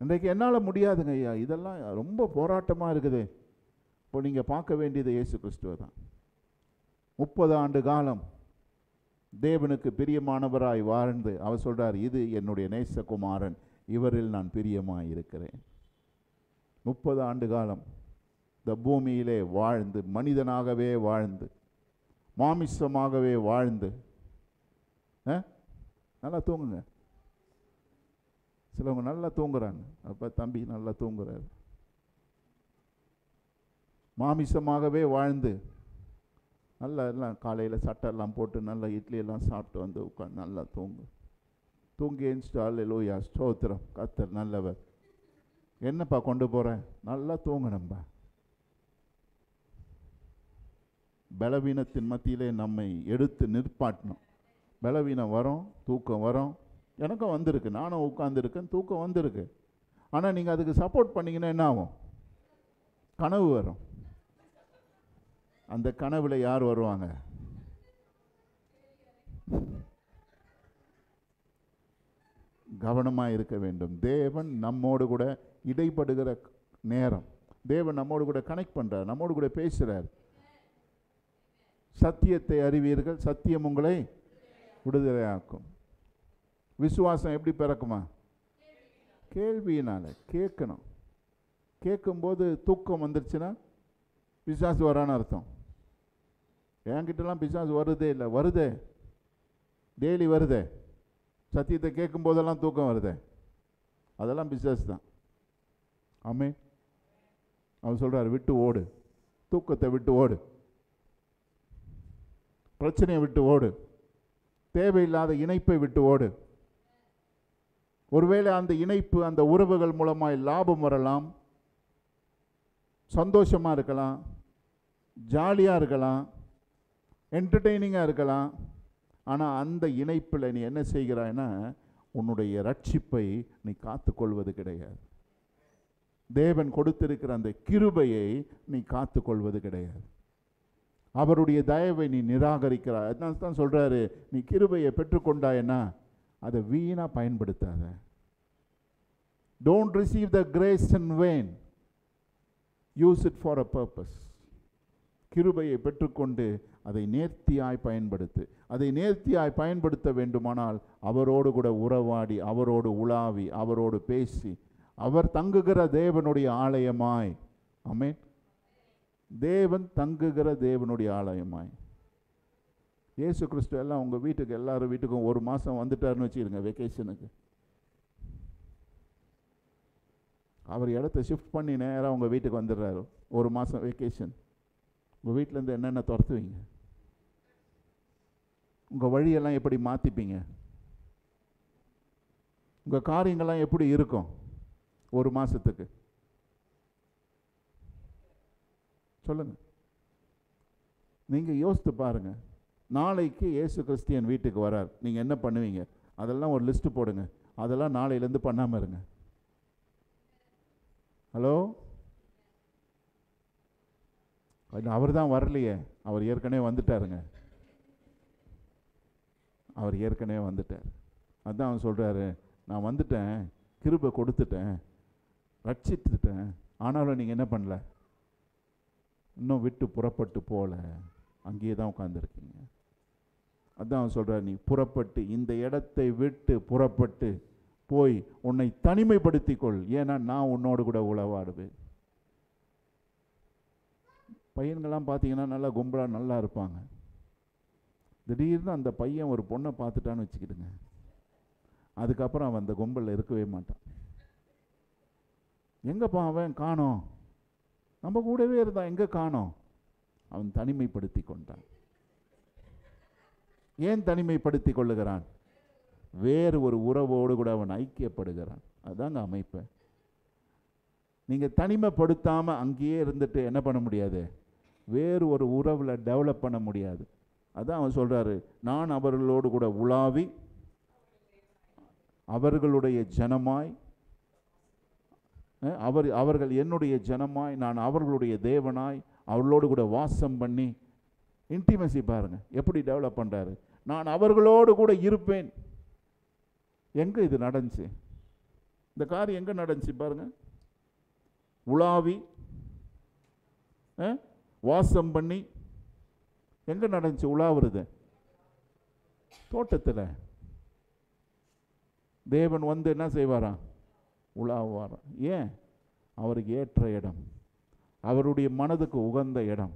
இன்றைக்கு என்னால் முடியாதுங்க ஐயா, இதெல்லாம் ரொம்ப போராட்டமாக இருக்குது. இப்போ நீங்கள் பார்க்க வேண்டியது இயேசு கிறிஸ்துவை தான். 30 ஆண்டு காலம் தேவனுக்கு பிரியமானவராய் வாழ்ந்து அவர் சொல்றார், இது என்னுடைய நேசகுமாரன், இவரில் நான் பிரியமாய் இருக்கிறேன். 30 ஆண்டு காலம் இந்த பூமியிலே வாழ்ந்து, மனிதனாகவே வாழ்ந்து, மாமிசமாகவே வாழ்ந்து. நல்லா தூங்குங்க. சிலவங்க நல்லா தூங்குறாங்க. அப்போ தம்பி நல்லா தூங்குறாரு. மாமிசமாகவே வாழ்ந்து நல்லா எல்லாம் காலையில் சட்டெல்லாம் போட்டு நல்லா இட்லி எல்லாம் சாப்பிட்டு வந்து உட்காந்து நல்லா தூங்கி எழுந்துட்டால் லூயா ஸ்தோத்திரம், கர்த்தர் நல்லவர். என்னப்பா கொண்டு போகிறேன்? நல்லா தூங்கணும்பா. பலவீனத்தின் மத்தியிலே நம்மை எடுத்து நிற்பாட்டணும். பலவீனம் வரும், தூக்கம் வரும். எனக்கும் வந்திருக்கு, நானும் உட்காந்துருக்கேன், தூக்கம் வந்திருக்கு. ஆனால் நீங்கள் அதுக்கு சப்போர்ட் பண்ணிங்கன்னா என்ன ஆகும்? கனவு வரும். அந்த கனவுல யார் வருவாங்க? கவனமாக இருக்க வேண்டும். தேவன் நம்மோடு கூட இடைப்படுகிற நேரம். தேவன் நம்மோடு கூட கனெக்ட் பண்ணுறார், நம்மோடு கூட பேசுகிறார். சத்தியத்தை அறிவீர்கள், சத்தியம் உங்களை விடுதலையாக்கும். விசுவாசம் எப்படி பிறக்குமா? கேள்வியினால. கேட்கணும். கேட்கும்போது தூக்கம் வந்துருச்சுன்னா பிசாசு வரான்னு அர்த்தம். என்கிட்டலாம் பிசாசு வருதே இல்லை. வருதே, டெய்லி வருதே. சத்தியத்தை கேட்கும் போதெல்லாம் தூக்கம் வருதே, அதெல்லாம் பிசாசு தான். ஆமென். அவர் சொல்கிறார், விட்டு ஓடு, தூக்கத்தை விட்டு ஓடு, பிரச்சனையை விட்டு ஓடு, தேவையில்லாத இணைப்பை விட்டு ஓடு. ஒருவேளை அந்த இணைப்பு, அந்த உறவுகள் மூலமாய் லாபம் வரலாம், சந்தோஷமாக இருக்கலாம், ஜாலியாக இருக்கலாம், என்டர்டெய்னிங்காக இருக்கலாம். ஆனால் அந்த இணைப்பில் நீ என்ன செய்கிறாய்னா, உன்னுடைய ரட்சிப்பை நீ காத்துக்கொள்வது கிடையாது. தேவன் கொடுத்திருக்கிற அந்த கிருபையை நீ காத்துக்கொள்வது கிடையாது. அவருடைய தயவை நீ நிராகரிக்கிறாய். அதனால தான் சொல்கிறாரு, நீ கிருபையை பெற்றுக்கொண்டாயன்னா அதை வீணாக பயன்படுத்தாத. Don't receive the grace in van, use it for a purpose. கிருபையை பெற்றுக்கொண்டு அதை நேர்த்தியாய் பயன்படுத்து. அதை நேர்த்தியாய் பயன்படுத்த வேண்டுமானால் அவரோடு கூட உறவாடி, அவரோடு உலாவி, அவரோடு பேசி, அவர் தங்குகிற தேவனுடைய ஆலயமாய். ஆமென். தேவன் தங்குகிற தேவனுடைய ஆலயமாய். இயேசு கிறிஸ்து எல்லாம் உங்கள் வீட்டுக்கு, எல்லாரும் வீட்டுக்கும் 1 மாதம் வந்துட்டாருன்னு வச்சுருங்க வெக்கேஷனுக்கு. அவர் இடத்த ஷிஃப்ட் பண்ணி நேராக உங்கள் வீட்டுக்கு வந்துடுறாரு. 1 மாதம் வெக்கேஷன். உங்கள் வீட்டிலேருந்து என்னென்ன துரத்துவீங்க? உங்கள் வழியெல்லாம் எப்படி மாற்றிப்பீங்க? உங்கள் காரியங்கள்லாம் எப்படி இருக்கும் 1 மாதத்துக்கு? சொல்லுங்கள். நீங்கள் யோசித்து பாருங்கள். நாளைக்கு இயேசு கிறிஸ்தியன் வீட்டுக்கு வரார், நீங்கள் என்ன பண்ணுவீங்க? அதெல்லாம் ஒரு லிஸ்ட்டு போடுங்க. அதெல்லாம் நாளையிலேருந்து பண்ணாமல் இருங்க. ஹலோ, அவர் தான் வரலையே, அவர் ஏற்கனவே வந்துட்டாருங்க. அவர் ஏற்கனவே வந்துட்டார். அதுதான் அவன் சொல்கிறாரு, நான் வந்துட்டேன், கிருபை கொடுத்துட்டேன், ரட்சித்துட்டேன், ஆனாலும் நீங்கள் என்ன பண்ணல, இன்னும் விட்டு புறப்பட்டு போகல, அங்கேயே தான் உட்காந்துருக்கீங்க. அதுதான் அவன் சொல்கிறார், நீ புறப்பட்டு இந்த இடத்தை விட்டு புறப்பட்டு போய் உன்னை தனிமைப்படுத்திக்கொள், ஏன்னா நான் உன்னோடு கூட உளவாடுவேன். பையன்கள்லாம் பார்த்தீங்கன்னா நல்லா கும்பலாக நல்லா இருப்பாங்க. திடீர்னு அந்த பையன் ஒரு பொண்ணை பார்த்துட்டான்னு வச்சுக்கிடுங்க, அதுக்கப்புறம் அவன் அந்த கும்பலில் இருக்கவே மாட்டான். எங்கேப்பா அவன் காணோம், நம்ம கூடவே இருந்தான், எங்கே காணோம்? அவன் தனிமைப்படுத்தி கொண்டான். ஏன் தனிமைப்படுத்தி கொள்ளுகிறான்? வேறு ஒரு உறவோடு கூட அவன் ஐக்கியப்படுகிறான். அதுதாங்க அமைப்பு. நீங்கள் தனிமைப்படுத்தாமல் அங்கேயே இருந்துட்டு என்ன பண்ண முடியாது? வேறு ஒரு உறவில் டெவலப் பண்ண முடியாது. அதான் அவன் சொல்கிறாரு, நான் அவர்களோடு கூட உலாவி அவர்களுடைய ஜனமாய், அவர்கள் என்னுடைய ஜனமாய், நான் அவர்களுடைய தேவனாய் அவர்களோடு கூட வாசம் பண்ணி. இன்டிமசி பாருங்க எப்படி டெவலப் பண்ணுறாரு. நான் அவர்களோடு கூட இருப்பேன். எங்கே இது நடந்துச்சு? இந்த காரியம் எங்கே நடந்துச்சு பாருங்க. உலாவி வாசம் பண்ணி எங்கே நடந்துச்சு உலாவுறது? தோட்டத்தில். தேவன் வந்து என்ன செய்வாராம்? உலாவாராம். ஏன்? அவருக்கு ஏற்ற இடம், அவருடைய மனதுக்கு உகந்த இடம்,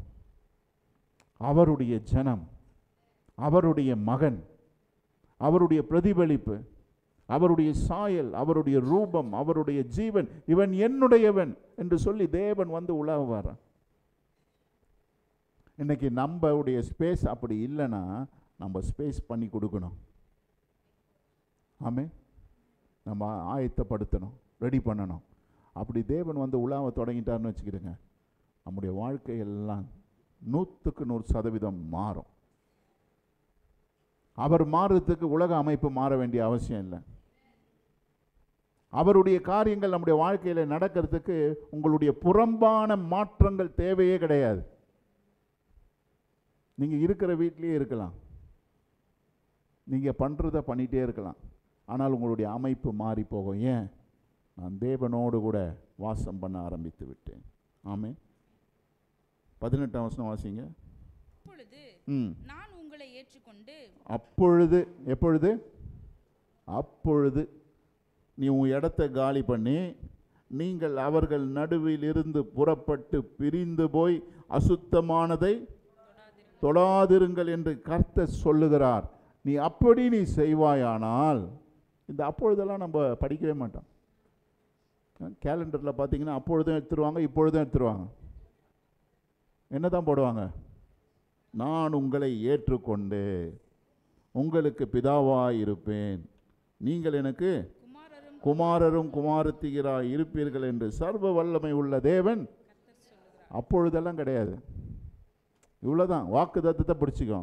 அவருடைய ஜனம், அவருடைய மகன், அவருடைய பிரதிபலிப்பு, அவருடைய சாயல், அவருடைய ரூபம், அவருடைய ஜீவன், இவன் என்னுடையவன் என்று சொல்லி தேவன் வந்து உலாவாராம். இன்னைக்கு நம்மளுடைய ஸ்பேஸ் அப்படி இல்லைன்னா நம்ம ஸ்பேஸ் பண்ணி கொடுக்கணும். ஆமென். நம்ம ஆயத்தப்படுத்தணும், ரெடி பண்ணணும். அப்படி தேவன் வந்து உலாவை தொடங்கிட்டார்னு வச்சுக்கிடுங்க, நம்முடைய வாழ்க்கையெல்லாம் 100% மாறும். அவர் மாறுறதுக்கு உலக அமைப்பு மாற வேண்டிய அவசியம் இல்லை. அவருடைய காரியங்கள் நம்முடைய வாழ்க்கையில் நடக்கிறதுக்கு உங்களுடைய புறம்பான மாற்றங்கள் தேவையே கிடையாது. நீங்கள் இருக்கிற வீட்டிலேயே இருக்கலாம், நீங்கள் பண்ணுறதை பண்ணிகிட்டே இருக்கலாம். ஆனால் உங்களுடைய அமைப்பு மாறி போகும். ஏன்? நான் தேவனோடு கூட வாசம் பண்ண ஆரம்பித்து விட்டேன். ஆமென். 18ஆம் வசனம் வாசிங்க. அப்பொழுது நான் உங்களை ஏற்றுக்கொண்டு. அப்பொழுது, எப்பொழுது? அப்பொழுது நீ உன் இடத்தை காலி பண்ணி, நீங்கள் அவர்கள் நடுவில் இருந்து புறப்பட்டு பிரிந்து போய் அசுத்தமானதை தொடாதிருங்கள் என்று கர்த்தர் சொல்லுகிறார். நீ அப்படி நீ செய்வாயானால், இந்த அப்பொழுதெல்லாம் நம்ம படிக்கவே மாட்டோம். கேலண்டரில் பார்த்தீங்கன்னா அப்பொழுதும் எடுத்துருவாங்க, இப்பொழுதும் எடுத்துருவாங்க. என்ன தான் போடுவாங்க? நான் உங்களை ஏற்றுக்கொண்டு உங்களுக்கு பிதாவாய் இருப்பேன், நீங்கள் எனக்கு குமாரரும் குமாரத்திகராய் இருப்பீர்கள் என்று சர்வ வல்லமை உள்ள தேவன். அப்பொழுதெல்லாம் கிடையாது. இவ்வளோதான், வாக்கு தத்தத்தை பிடிச்சிக்கோ.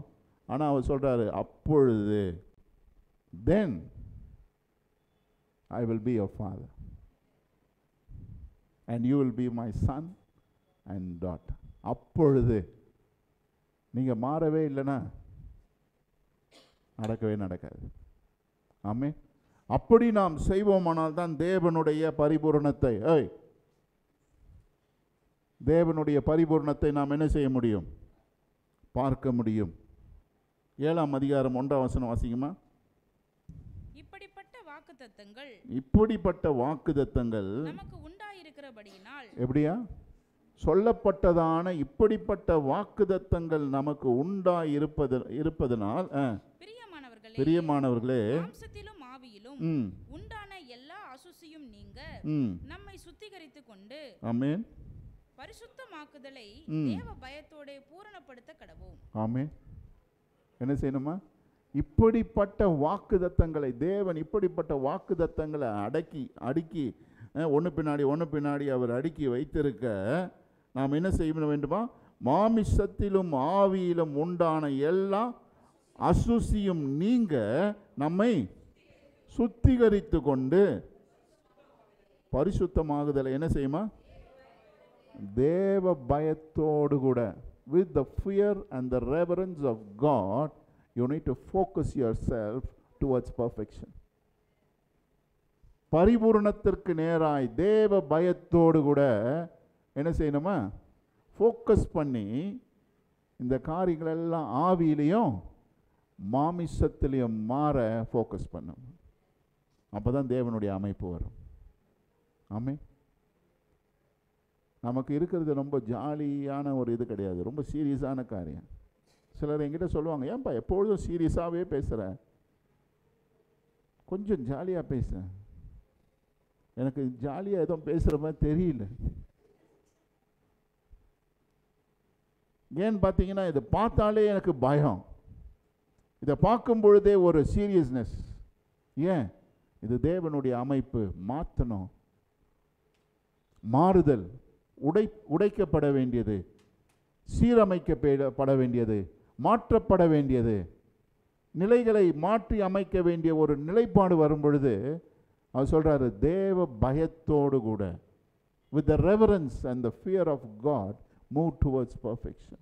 ஆனால் அவர் சொல்கிறாரு அப்பொழுது, தென் I will be your father and you will be my son and daughter. அப்பொழுது நீங்கள் மாறவே இல்லைன்னா நடக்கவே நடக்காது. ஆமென். அப்படி நாம் செய்வோமானால் தான் தேவனுடைய பரிபூரணத்தை, தேவனுடைய பரிபூரணத்தை நாம் என்ன செய்ய முடியும்? பார்க்க முடியும். 7ஆம் அதிகாரம் 1ஆம் வசனம் வாசிக்குமா? இப்படிப்பட்ட வாக்குத்தத்தங்கள் நமக்கு உண்டாயிருக்கிறபடியினால். எப்படியா? சொல்லப்பட்டதான இப்படிப்பட்ட வாக்குத்தத்தங்கள் நமக்கு இருப்பதனால், பிரியமானவர்களே, மாம்சத்திலும் ஆவியிலும் உண்டான எல்லா அசுசியும் நீங்க நம்மை சுத்திகரித்துக் கொண்டு, ஆமென், பரிசுத்தமாக்குதலை தேவ பயத்தோட பூரணப்படுத்த கடவோம். ஆமென். என்ன செய்யணுமா? இப்படிப்பட்ட வாக்குத்தத்தங்களை, தேவன் இப்படிப்பட்ட வாக்குத்தத்தங்களை அடுக்கி ஒன்று பின்னாடி அவர் அடுக்கி வைத்திருக்க நாம் என்ன செய்ய வேண்டுமா? மாமிசத்திலும் ஆவியிலும் உண்டான எல்லா அசுசியும் நீங்க நம்மை சுத்திகரித்து கொண்டு பரிசுத்தமாகுதலை என்ன செய்யுமா? தேவ பயத்தோடு கூட, with the fear and the reverence of God, you need to focus yourself towards perfection. பரிபூரணத்திற்கு நேராய் தேவ பயத்தோடு கூட என்ன செய்யணுமா? ஃபோக்கஸ் பண்ணி இந்த காரியங்கள் எல்லாம் ஆவியிலையும் மாமிசத்திலையும் மாற ஃபோக்கஸ் பண்ணணும். அப்போ தான் தேவனுடைய அமைப்பு வரும். ஆமென். நமக்கு இருக்கிறது ரொம்ப ஜாலியான ஒரு இது கிடையாது, ரொம்ப சீரியஸான காரியம். சிலர் என்கிட்ட சொல்லுவாங்க, ஏன்பா எப்பொழுதும் சீரியஸாகவே பேசுகிற, கொஞ்சம் ஜாலியாக பேச. எனக்கு ஜாலியாக எதுவும் பேசுகிற மாதிரி தெரியல. ஏன்னு பார்த்தீங்கன்னா, இதை பார்த்தாலே எனக்கு பயம், இதை பார்க்கும் பொழுதே ஒரு சீரியஸ்னஸ். ஏன்? இது தேவனுடைய அமைப்பு. மாற்றணும், மாறுதல், உடைக்கப்பட வேண்டியது, சீரமைக்கப்பட வேண்டியது, மாற்றப்பட வேண்டியது, நிலைகளை மாற்றி அமைக்க வேண்டிய ஒரு நிலைப்பாடு வரும் பொழுது அவர் சொல்றாரு, தேவ பயத்தோடு கூட, with the reverence and the fear of God, move towards perfection.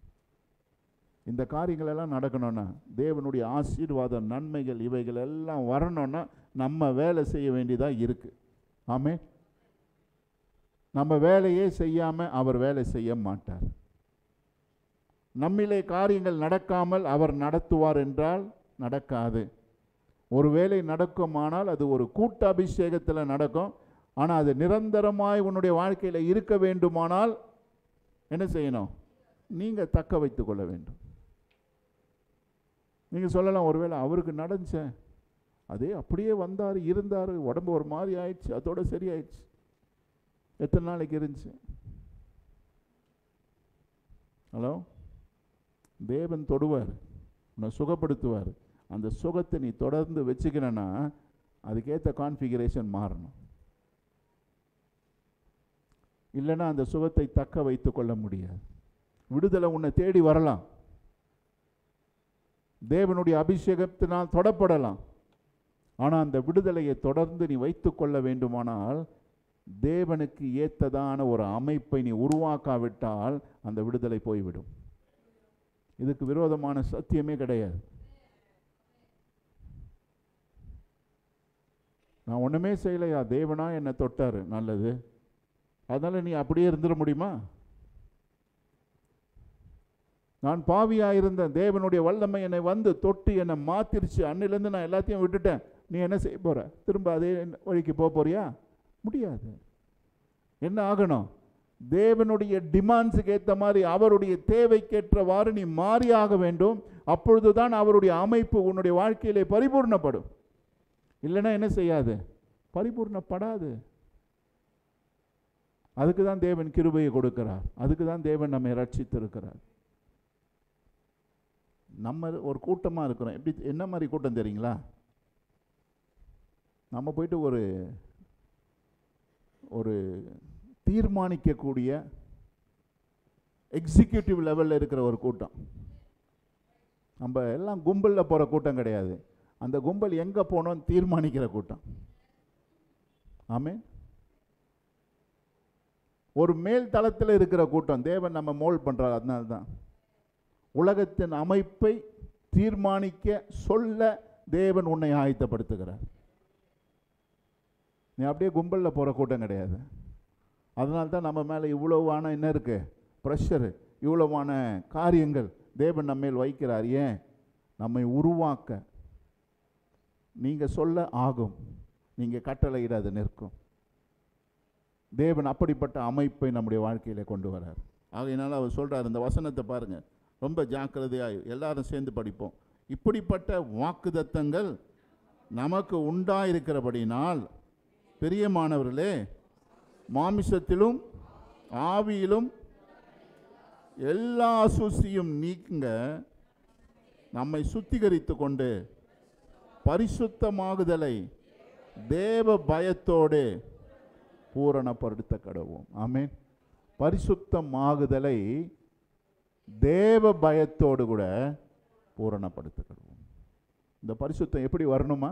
இந்த காரியங்கள் எல்லாம் நடக்கணும்னா, தேவனுடைய ஆசீர்வாத நன்மைகள் இவைகள் எல்லாம் வரணும்னா நம்ம வேலை செய்ய வேண்டியதாக இருக்கு. ஆமென். நம்ம வேலையே செய்யாம அவர் வேலை செய்ய மாட்டார். நம்மிலே காரியங்கள் நடக்காமல் அவர் நடத்துவார் என்றால் நடக்காது. ஒருவேளை நடக்குமானால் அது ஒரு கூட்ட அபிஷேகத்தில் நடக்கும். ஆனால் அது நிரந்தரமாய் உன்னுடைய வாழ்க்கையில் இருக்க வேண்டுமானால் என்ன செய்யணும்? நீங்கள் தக்க வைத்து கொள்ள வேண்டும். நீங்கள் சொல்லலாம், ஒருவேளை அவருக்கு நடந்துச்ச அதே அப்படியே வந்தார், இருந்தார், உடம்பு ஒரு மாதிரி ஆயிடுச்சு, அதோட சரியாயிடுச்சு. எத்தனை நாளைக்கு இருந்துச்சு? ஹலோ, தேவன் தொடுவார், உன்னை சுகப்படுத்துவார். அந்த சுகத்தை நீ தொடர்ந்து வச்சுக்கிறேன்னா அதுக்கேற்ற கான்ஃபிகரேஷன் மாறணும். இல்லைன்னா அந்த சுகத்தை தக்க வைத்து கொள்ள முடியாது. விடுதலை உன்னை தேடி வரலாம், தேவனுடைய அபிஷேகத்தினால் தொடப்படலாம். ஆனால் அந்த விடுதலையை தொடர்ந்து நீ வைத்து கொள்ள வேண்டுமானால் தேவனுக்கு ஏற்றதான ஒரு அமைப்பை நீ உருவாக்காவிட்டால் அந்த விடுதலை போய்விடும். இதுக்கு விரோதமான சத்தியமே கிடையாது. நான் ஒன்றுமே செய்யலையா, தேவனா என்னை தொட்டார், நல்லது, அதனால் நீ அப்படியே இருந்துட முடியுமா? நான் பாவியாக இருந்தேன், தேவனுடைய வல்லமை என்னை வந்து தொட்டு என்னை மாத்திருச்சு, அன்னிலேருந்து நான் எல்லாத்தையும் விட்டுட்டேன், நீ என்ன செய்ய போகிற? திரும்ப அதே வழிக்கு போக போறியா? முடியாது. என்ன ஆகணும்? தேவனுடைய டிமாண்ட்ஸுக்கு ஏற்ற மாதிரி, அவருடைய தேவைக்கேற்றவாறு நீ மாறியாக வேண்டும். அப்பொழுது தான் அவருடைய அமைப்பு உன்னுடைய வாழ்க்கையிலே பரிபூர்ணப்படும். இல்லைன்னா என்ன செய்யாது? பரிபூர்ணப்படாது. அதுக்கு தான் தேவன் கிருபையை கொடுக்கிறார், அதுக்கு தான் தேவன் நம்மை ரட்சித்திருக்கிறார். நம்ம ஒரு கூட்டமாக இருக்கிறோம். எப்படி, என்ன மாதிரி கூட்டம் தெரியுங்களா? நம்ம போயிட்டு ஒரு தீர்மானிக்கக்கூடிய எக்ஸிக்யூட்டிவ் லெவலில் இருக்கிற ஒரு கூட்டம். நம்ம எல்லாம் கும்பலில் போகிற கூட்டம் கிடையாது. அந்த கும்பல் எங்கே போனோன்னு தீர்மானிக்கிற கூட்டம். ஆமே, ஒரு மேல் தளத்தில் இருக்கிற கூட்டம். தேவன் நம்ம மோல்ட் பண்ணுறார். அதனால தான் உலகத்தின் அமைப்பை தீர்மானிக்க சொல்ல தேவன் உன்னை ஆயத்தப்படுத்துகிறார். நீ அப்படியே கும்பலில் போகிற கூட்டம் கிடையாது. அதனால தான் நம்ம மேலே இவ்வளவான என்ன இருக்குது, ப்ரெஷரு, இவ்வளவான காரியங்கள் தேவன் நம்ம மேல் வைக்கிறார். ஏன்? நம்மை உருவாக்க. நீங்கள் சொல்ல ஆகும், நீங்கள் கட்டளையிட அது நிற்கும். தேவன் அப்படிப்பட்ட அமைப்பை நம்முடைய வாழ்க்கையில் கொண்டு வரார். ஆகையினால அவர் சொல்கிறார், இந்த வசனத்தை பாருங்கள், ரொம்ப ஜாக்கிரதையாக எல்லாரும் சேர்ந்து படிப்போம். இப்படிப்பட்ட வாக்குத்தத்தங்கள் நமக்கு உண்டாயிருக்கிறபடினால் பிரியமானவர்களே, மாமிசத்திலும் ஆவியிலும் எல்லா அசுசியும் நீங்க நம்மை சுத்திகரித்து கொண்டு பரிசுத்தமாகுதலை தேவ பயத்தோடு பூரணப்படுத்த கடவோம். ஆமென். பரிசுத்தமாகுதலை தேவ பயத்தோடு கூட பூரணப்படுத்த கடவோம். இந்த பரிசுத்தம் எப்படி வரணுமா?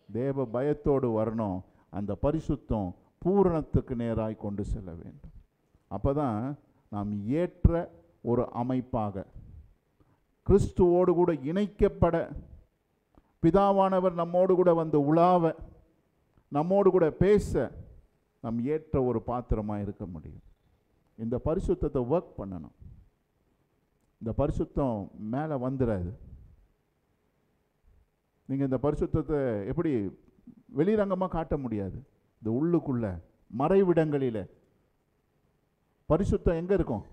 தேவ பயத்தோடு வரணும். அந்த பரிசுத்தம் பூரணத்துக்கு நேராய் கொண்டு செல்ல வேண்டும். அப்போ தான் நாம் ஏற்ற ஒரு அமைப்பாக கிறிஸ்துவோடு கூட இணைக்கப்பட, பிதாவானவர் நம்மோடு கூட வந்து உலாவ, நம்மோடு கூட பேச நாம் ஏற்ற ஒரு பாத்திரமாக இருக்க முடியும். இந்த பரிசுத்தத்தை ஒர்க் பண்ணணும். இந்த பரிசுத்தம் மேலே வந்துடாது. நீங்கள் இந்த பரிசுத்தத்தை எப்படி வெளிரங்கமாக காட்ட முடியாது. இந்த உள்ளுக்குள்ள மறைவிடங்களில் பரிசுத்தம் எங்கே இருக்கும்?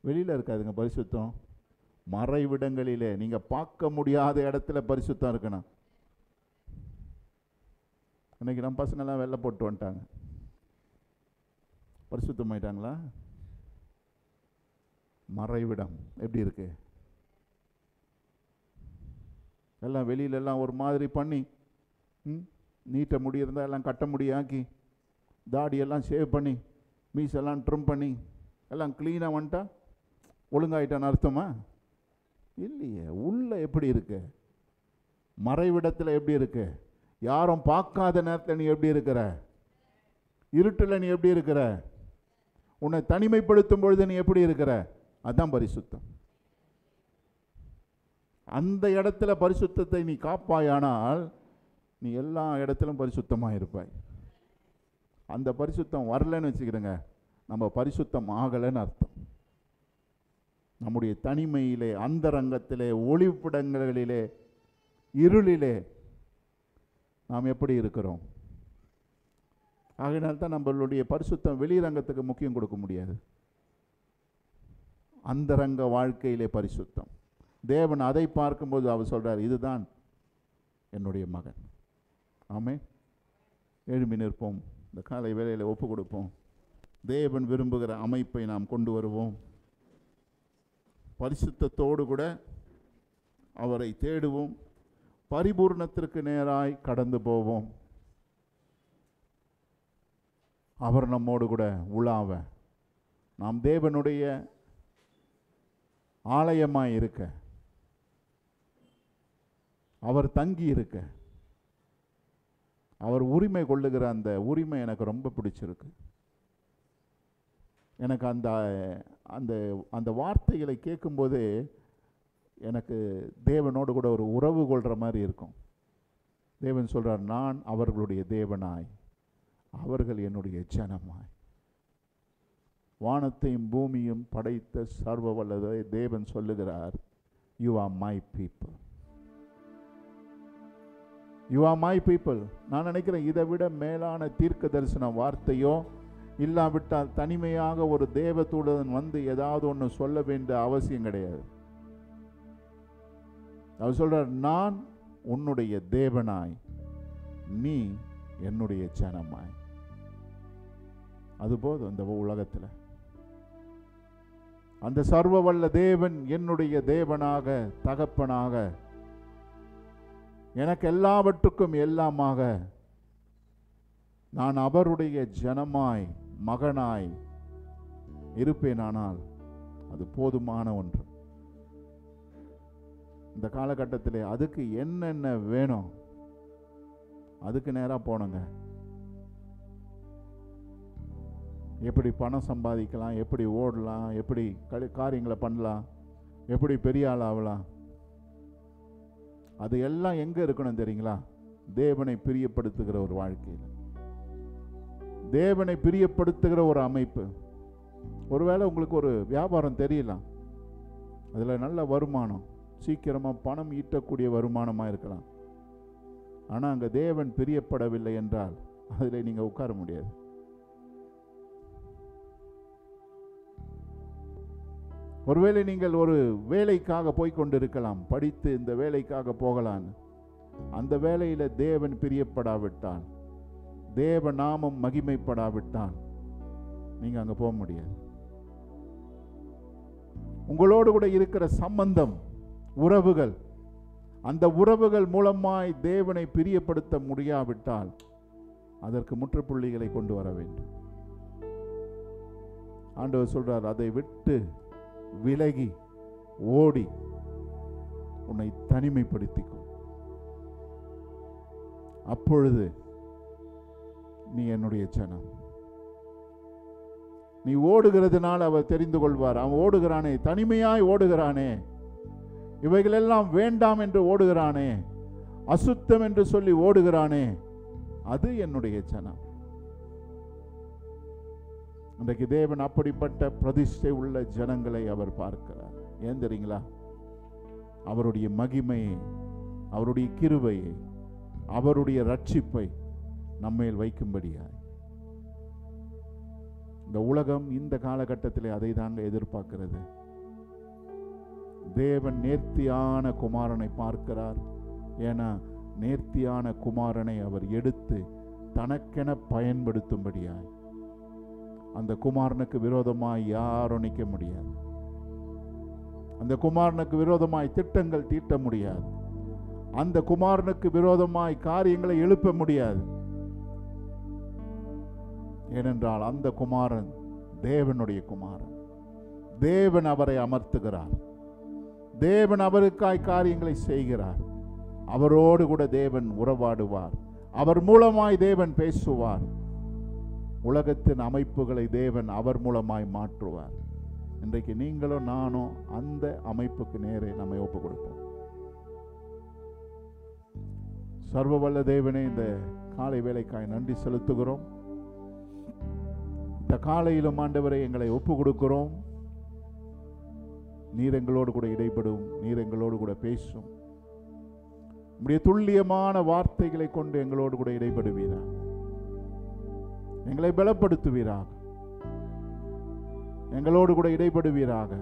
வெளியில் இருக்காதுங்க. பரிசுத்தம் மறைவிடங்களிலே, நீங்கள் பார்க்க முடியாத இடத்துல பரிசுத்தம் இருக்கணும். இன்னைக்கு நம்ம பசங்கள்லாம் வெள்ளை போட்டு வந்துட்டாங்க, பரிசுத்தம் ஆயிட்டாங்களா? மறைவிடம் எப்படி இருக்கு? எல்லாம் வெளியிலெல்லாம் ஒரு மாதிரி பண்ணி, நீட்ட முடி இருந்தால் எல்லாம் கட்ட முடியாக்கி, தாடியெல்லாம் ஷேவ் பண்ணி, மீசெல்லாம் ட்ரிம் பண்ணி எல்லாம் க்ளீனாக வந்துட்டா ஒழுங்காயிட்டான்னு அர்த்தமா? இல்லையே. உள்ள எப்படி இருக்கு? மறைவிடத்தில் எப்படி இருக்கு? யாரும் பார்க்காத நேரத்தில் நீ எப்படி இருக்கிற? இருட்டில் நீ எப்படி இருக்கிற? உன்னை தனிமைப்படுத்தும் பொழுது நீ எப்படி இருக்கிற? அதுதான் பரிசுத்தம். அந்த இடத்துல பரிசுத்தத்தை நீ காப்பாயானால் நீ எல்லா இடத்திலும் பரிசுத்தமாக இருப்பாய். அந்த பரிசுத்தம் வரலன்னு வச்சுக்கிறேங்க, நம்ம பரிசுத்தம் ஆகலைன்னு அர்த்தம். நம்முடைய தனிமையிலே, அந்தரங்கத்திலே, ஒளிப்பிடங்களிலே, இருளிலே நாம் எப்படி இருக்கிறோம்? ஆகையினால்தான் நம்மளுடைய பரிசுத்தம் வெளிரங்கத்துக்கு முக்கியம் கொடுக்க முடியாது. அந்தரங்க வாழ்க்கையிலே பரிசுத்தம். தேவன் அதை பார்க்கும்போது அவர் சொல்றார், இதுதான் என்னுடைய மகன். ஆமென். எழும்பி நிற்போம். இந்த காலை வேளையில் ஒப்பு கொடுப்போம். தேவன் விரும்புகிற அமைப்பை நாம் கொண்டு வருவோம். பரிசுத்தத்தோடு கூட அவரை தேடுவோம். பரிபூர்ணத்திற்கு நேராய் கடந்து போவோம். அவர் நம்மோடு கூட உலாவ, நாம் தேவனுடைய ஆலயமாய் இருக்க, அவர் தங்கி இருக்க, அவர் உரிமை கொள்ளுகிற அந்த உரிமை எனக்கு ரொம்ப பிடிச்சிருக்கு. எனக்கு அந்த அந்த அந்த வார்த்தைகளை கேட்கும்போது எனக்கு தேவனோடு கூட ஒரு உறவு கொள்கிற மாதிரி இருக்கும். தேவன் சொல்கிறார், நான் அவர்களுடைய தேவனாய், அவர்கள் என்னுடைய ஜனமாய். வானத்தையும் பூமியும் படைத்த சர்வ வல்லதை தேவன் சொல்லுகிறார், you are my people, you are my people. நான் நினைக்கிறேன் இதை விட மேலான தீர்க்க தரிசன வார்த்தையோ இல்லாவிட்டால் தனிமையாக ஒரு தேவதூதன் வந்து ஏதாவது ஒன்று சொல்ல வேண்டிய அவசியம் கிடையாது. அவர் சொல்றார், நான் உன்னுடைய தேவனாய், நீ என்னுடைய ஜனமாய். அதுபோதும் இந்த உலகத்தில் அந்த சர்வ வல்ல தேவன் என்னுடைய தேவனாக, தகப்பனாக, எனக்கு எல்லாவற்றுக்கும் எல்லாமாக, நான் அவருடைய ஜனமாய், மகனாய் இருப்பேனானால் அது போதுமான ஒன்று. இந்த காலகட்டத்திலே அதுக்கு என்னென்ன வேணும், அதுக்கு நேராக போனங்க. எப்படி பணம் சம்பாதிக்கலாம், எப்படி ஓடலாம், எப்படி காரியங்களை பண்ணலாம், எப்படி பெரிய ஆள் ஆகலாம், அது எல்லாம் எங்கே இருக்கணும் தெரியுங்களா? தேவனை பிரியப்படுத்துகிற ஒரு வாழ்க்கையில், தேவனை பிரியப்படுத்துகிற ஒரு அமைப்பு. ஒருவேளை உங்களுக்கு ஒரு வியாபாரம் தெரியலாம், அதில் நல்ல வருமானம், சீக்கிரமாக பணம் ஈட்டக்கூடிய வருமானமாக இருக்கலாம். ஆனால் அங்கே தேவன் பிரியப்படவில்லை என்றால் அதில் நீங்கள் உட்கார முடியாது. ஒருவேளை நீங்கள் ஒரு வேலைக்காக போய்கொண்டிருக்கலாம், படித்து இந்த வேலைக்காக போகலான்னு. அந்த வேலையில் தேவன் பிரியப்படாவிட்டால், தேவ நாமம் மகிமைப்படாவிட்டால் நீங்கள் அங்கே போக முடியாது. உங்களோடு கூட இருக்கிற சம்பந்தம், உறவுகள், அந்த உறவுகள் மூலமாய் தேவனை பிரியப்படுத்த முடியாவிட்டால் அதற்கு முற்றுப்புள்ளிகளை கொண்டு வர வேண்டும். ஆண்டவர் சொல்றார், அதை விட்டு விலகி ஓடி உன்னை தனிமைப்படுத்திக்கோ, அப்பொழுது நீ என்னுடைய ஜனம். நீ ஓடுகிறதுனால் அவர் தெரிந்து கொள்வார். அவன் ஓடுகிறானே, தனிமையாய் ஓடுகிறானே, இவைகளெல்லாம் வேண்டாம் என்று ஓடுகிறானே, அசுத்தம் என்று சொல்லி ஓடுகிறானே, அது என்னுடைய ஜனம். இன்றைக்கு தேவன் அப்படிப்பட்ட பிரதிஷ்டை உள்ள ஜனங்களை அவர் பார்க்கிறார். ஏன் தெரியுங்களா? அவருடைய மகிமையை, அவருடைய கிருபையை, அவருடைய ரட்சிப்பை நம்மேல் வைக்கும்படியாய். இந்த உலகம் இந்த காலகட்டத்தில் அதை தாங்க எதிர்பார்க்கிறது. தேவன் நேர்த்தியான குமாரனை பார்க்கிறார். ஏன்னா நேர்த்தியான குமாரனை அவர் எடுத்து தனக்கென பயன்படுத்தும்படியாய். அந்த குமாரனுக்கு விரோதமாய் யாரும் நிற்க முடியாது. அந்த குமாரனுக்கு விரோதமாய் திட்டங்கள் தீட்ட முடியாது. அந்த குமாரனுக்கு விரோதமாய் காரியங்களை எழுப்ப முடியாது. ஏனென்றால் அந்த குமாரன் தேவனுடைய குமாரன். தேவன் அவரை அமர்த்துகிறார். தேவன் அவருக்காய் காரியங்களை செய்கிறார். அவரோடு கூட தேவன் உறவாடுவார். அவர் மூலமாய் தேவன் பேசுவார். உலகத்தின் அமைப்புகளை தேவன் அவர் மூலமாய் மாற்றுவார். இன்றைக்கு நீங்களும் நானும் அந்த அமைப்புக்கு நேரே நம்மை ஒப்பு கொடுப்போம். சர்வவல்ல தேவனே, இந்த காலை வேளைக்காய் நன்றி செலுத்துகிறோம். இந்த காலையிலும் ஆண்டவரை எங்களை ஒப்பு கொடுக்கிறோம். நீர் எங்களோடு கூட இடைப்படும், நீர் எங்களோடு கூட பேசும். உம்முடைய துல்லியமான வார்த்தைகளை கொண்டு எங்களோடு கூட இடைப்படுவீராக. எங்களை பலப்படுத்துவீராக. எங்களோடு கூட இடைப்படுவீராக.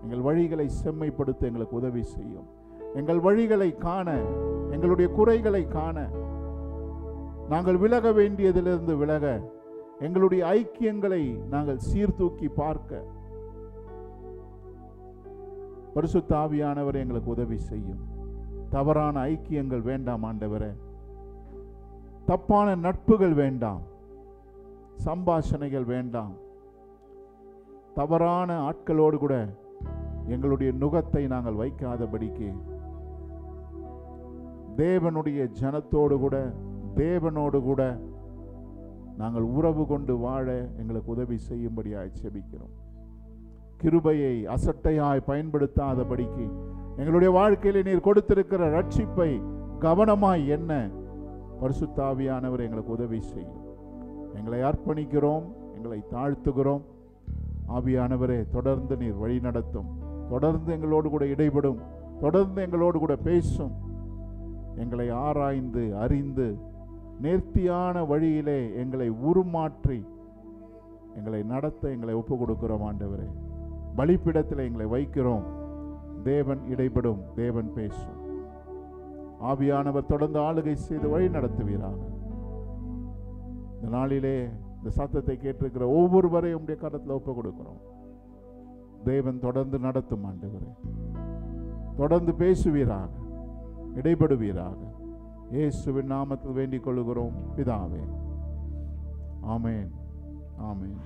எங்கள் வழிகளை செம்மைப்படுத்த எங்களுக்கு உதவி செய்யும். எங்கள் வழிகளை காண, எங்களுடைய குறைகளை காண, நாங்கள் விலக வேண்டியதிலிருந்து விலக, எங்களுடைய ஐக்கியங்களை நாங்கள் சீர்தூக்கி பார்க்க பரிசுத்த ஆவியானவர் எங்களுக்கு உதவி செய்யும். தவறான ஐக்கியங்கள் வேண்டாம் ஆண்டவரே. தப்பான நட்புகள் வேண்டாம், சம்பாஷணைகள் வேண்டாம். தவறான ஆட்களோடு கூட எங்களுடைய நுகத்தை நாங்கள் வைக்காதபடிக்கு தேவனுடைய ஜனத்தோடு கூட, தேவனோடு கூட நாங்கள் உறவு கொண்டு வாழ எங்களுக்கு உதவி செய்யும்படியாய் செபிக்கிறோம். கிருபையை அசட்டையாய் பயன்படுத்தாதபடிக்கு எங்களுடைய வாழ்க்கையிலே நீர் கொடுத்திருக்கிற ரட்சிப்பை கவனமாய் எண்ண பரிசுத்த ஆவியானவர் எங்களுக்கு உதவி செய்யும். எங்களை அர்ப்பணிக்கிறோம், எங்களை தாழ்த்துகிறோம். ஆவியானவரே, தொடர்ந்து நீர் வழி நடத்தும், தொடர்ந்து எங்களோடு கூட இடைபடும், தொடர்ந்து எங்களோடு கூட பேசும். எங்களை ஆராய்ந்து அறிந்து நேர்த்தியான வழியிலே எங்களை உருமாற்றி எங்களை நடத்த எங்களை ஒப்பு கொடுக்கிறோம் ஆண்டவரே. பலிபீடத்தில் எங்களை வைக்கிறோம். தேவன் இடைபடும், தேவன் பேசும். ஆவியானவர் தொடர்ந்து ஆளுகை செய்து வழி நடத்துவீராக. இந்த நாளிலே இந்த சத்தத்தை கேட்டிருக்கிற ஒவ்வொருவரையும் உடைய கரத்தில் ஒப்பு கொடுக்கிறோம். தேவன் தொடர்ந்து நடத்தும் ஆண்டவரே. தொடர்ந்து பேசுவீராக, இடைபடுவீராக. இயேசுவின் நாமத்தில் வேண்டிக் கொள்கிறோம் பிதாவே. ஆமென், ஆமென்.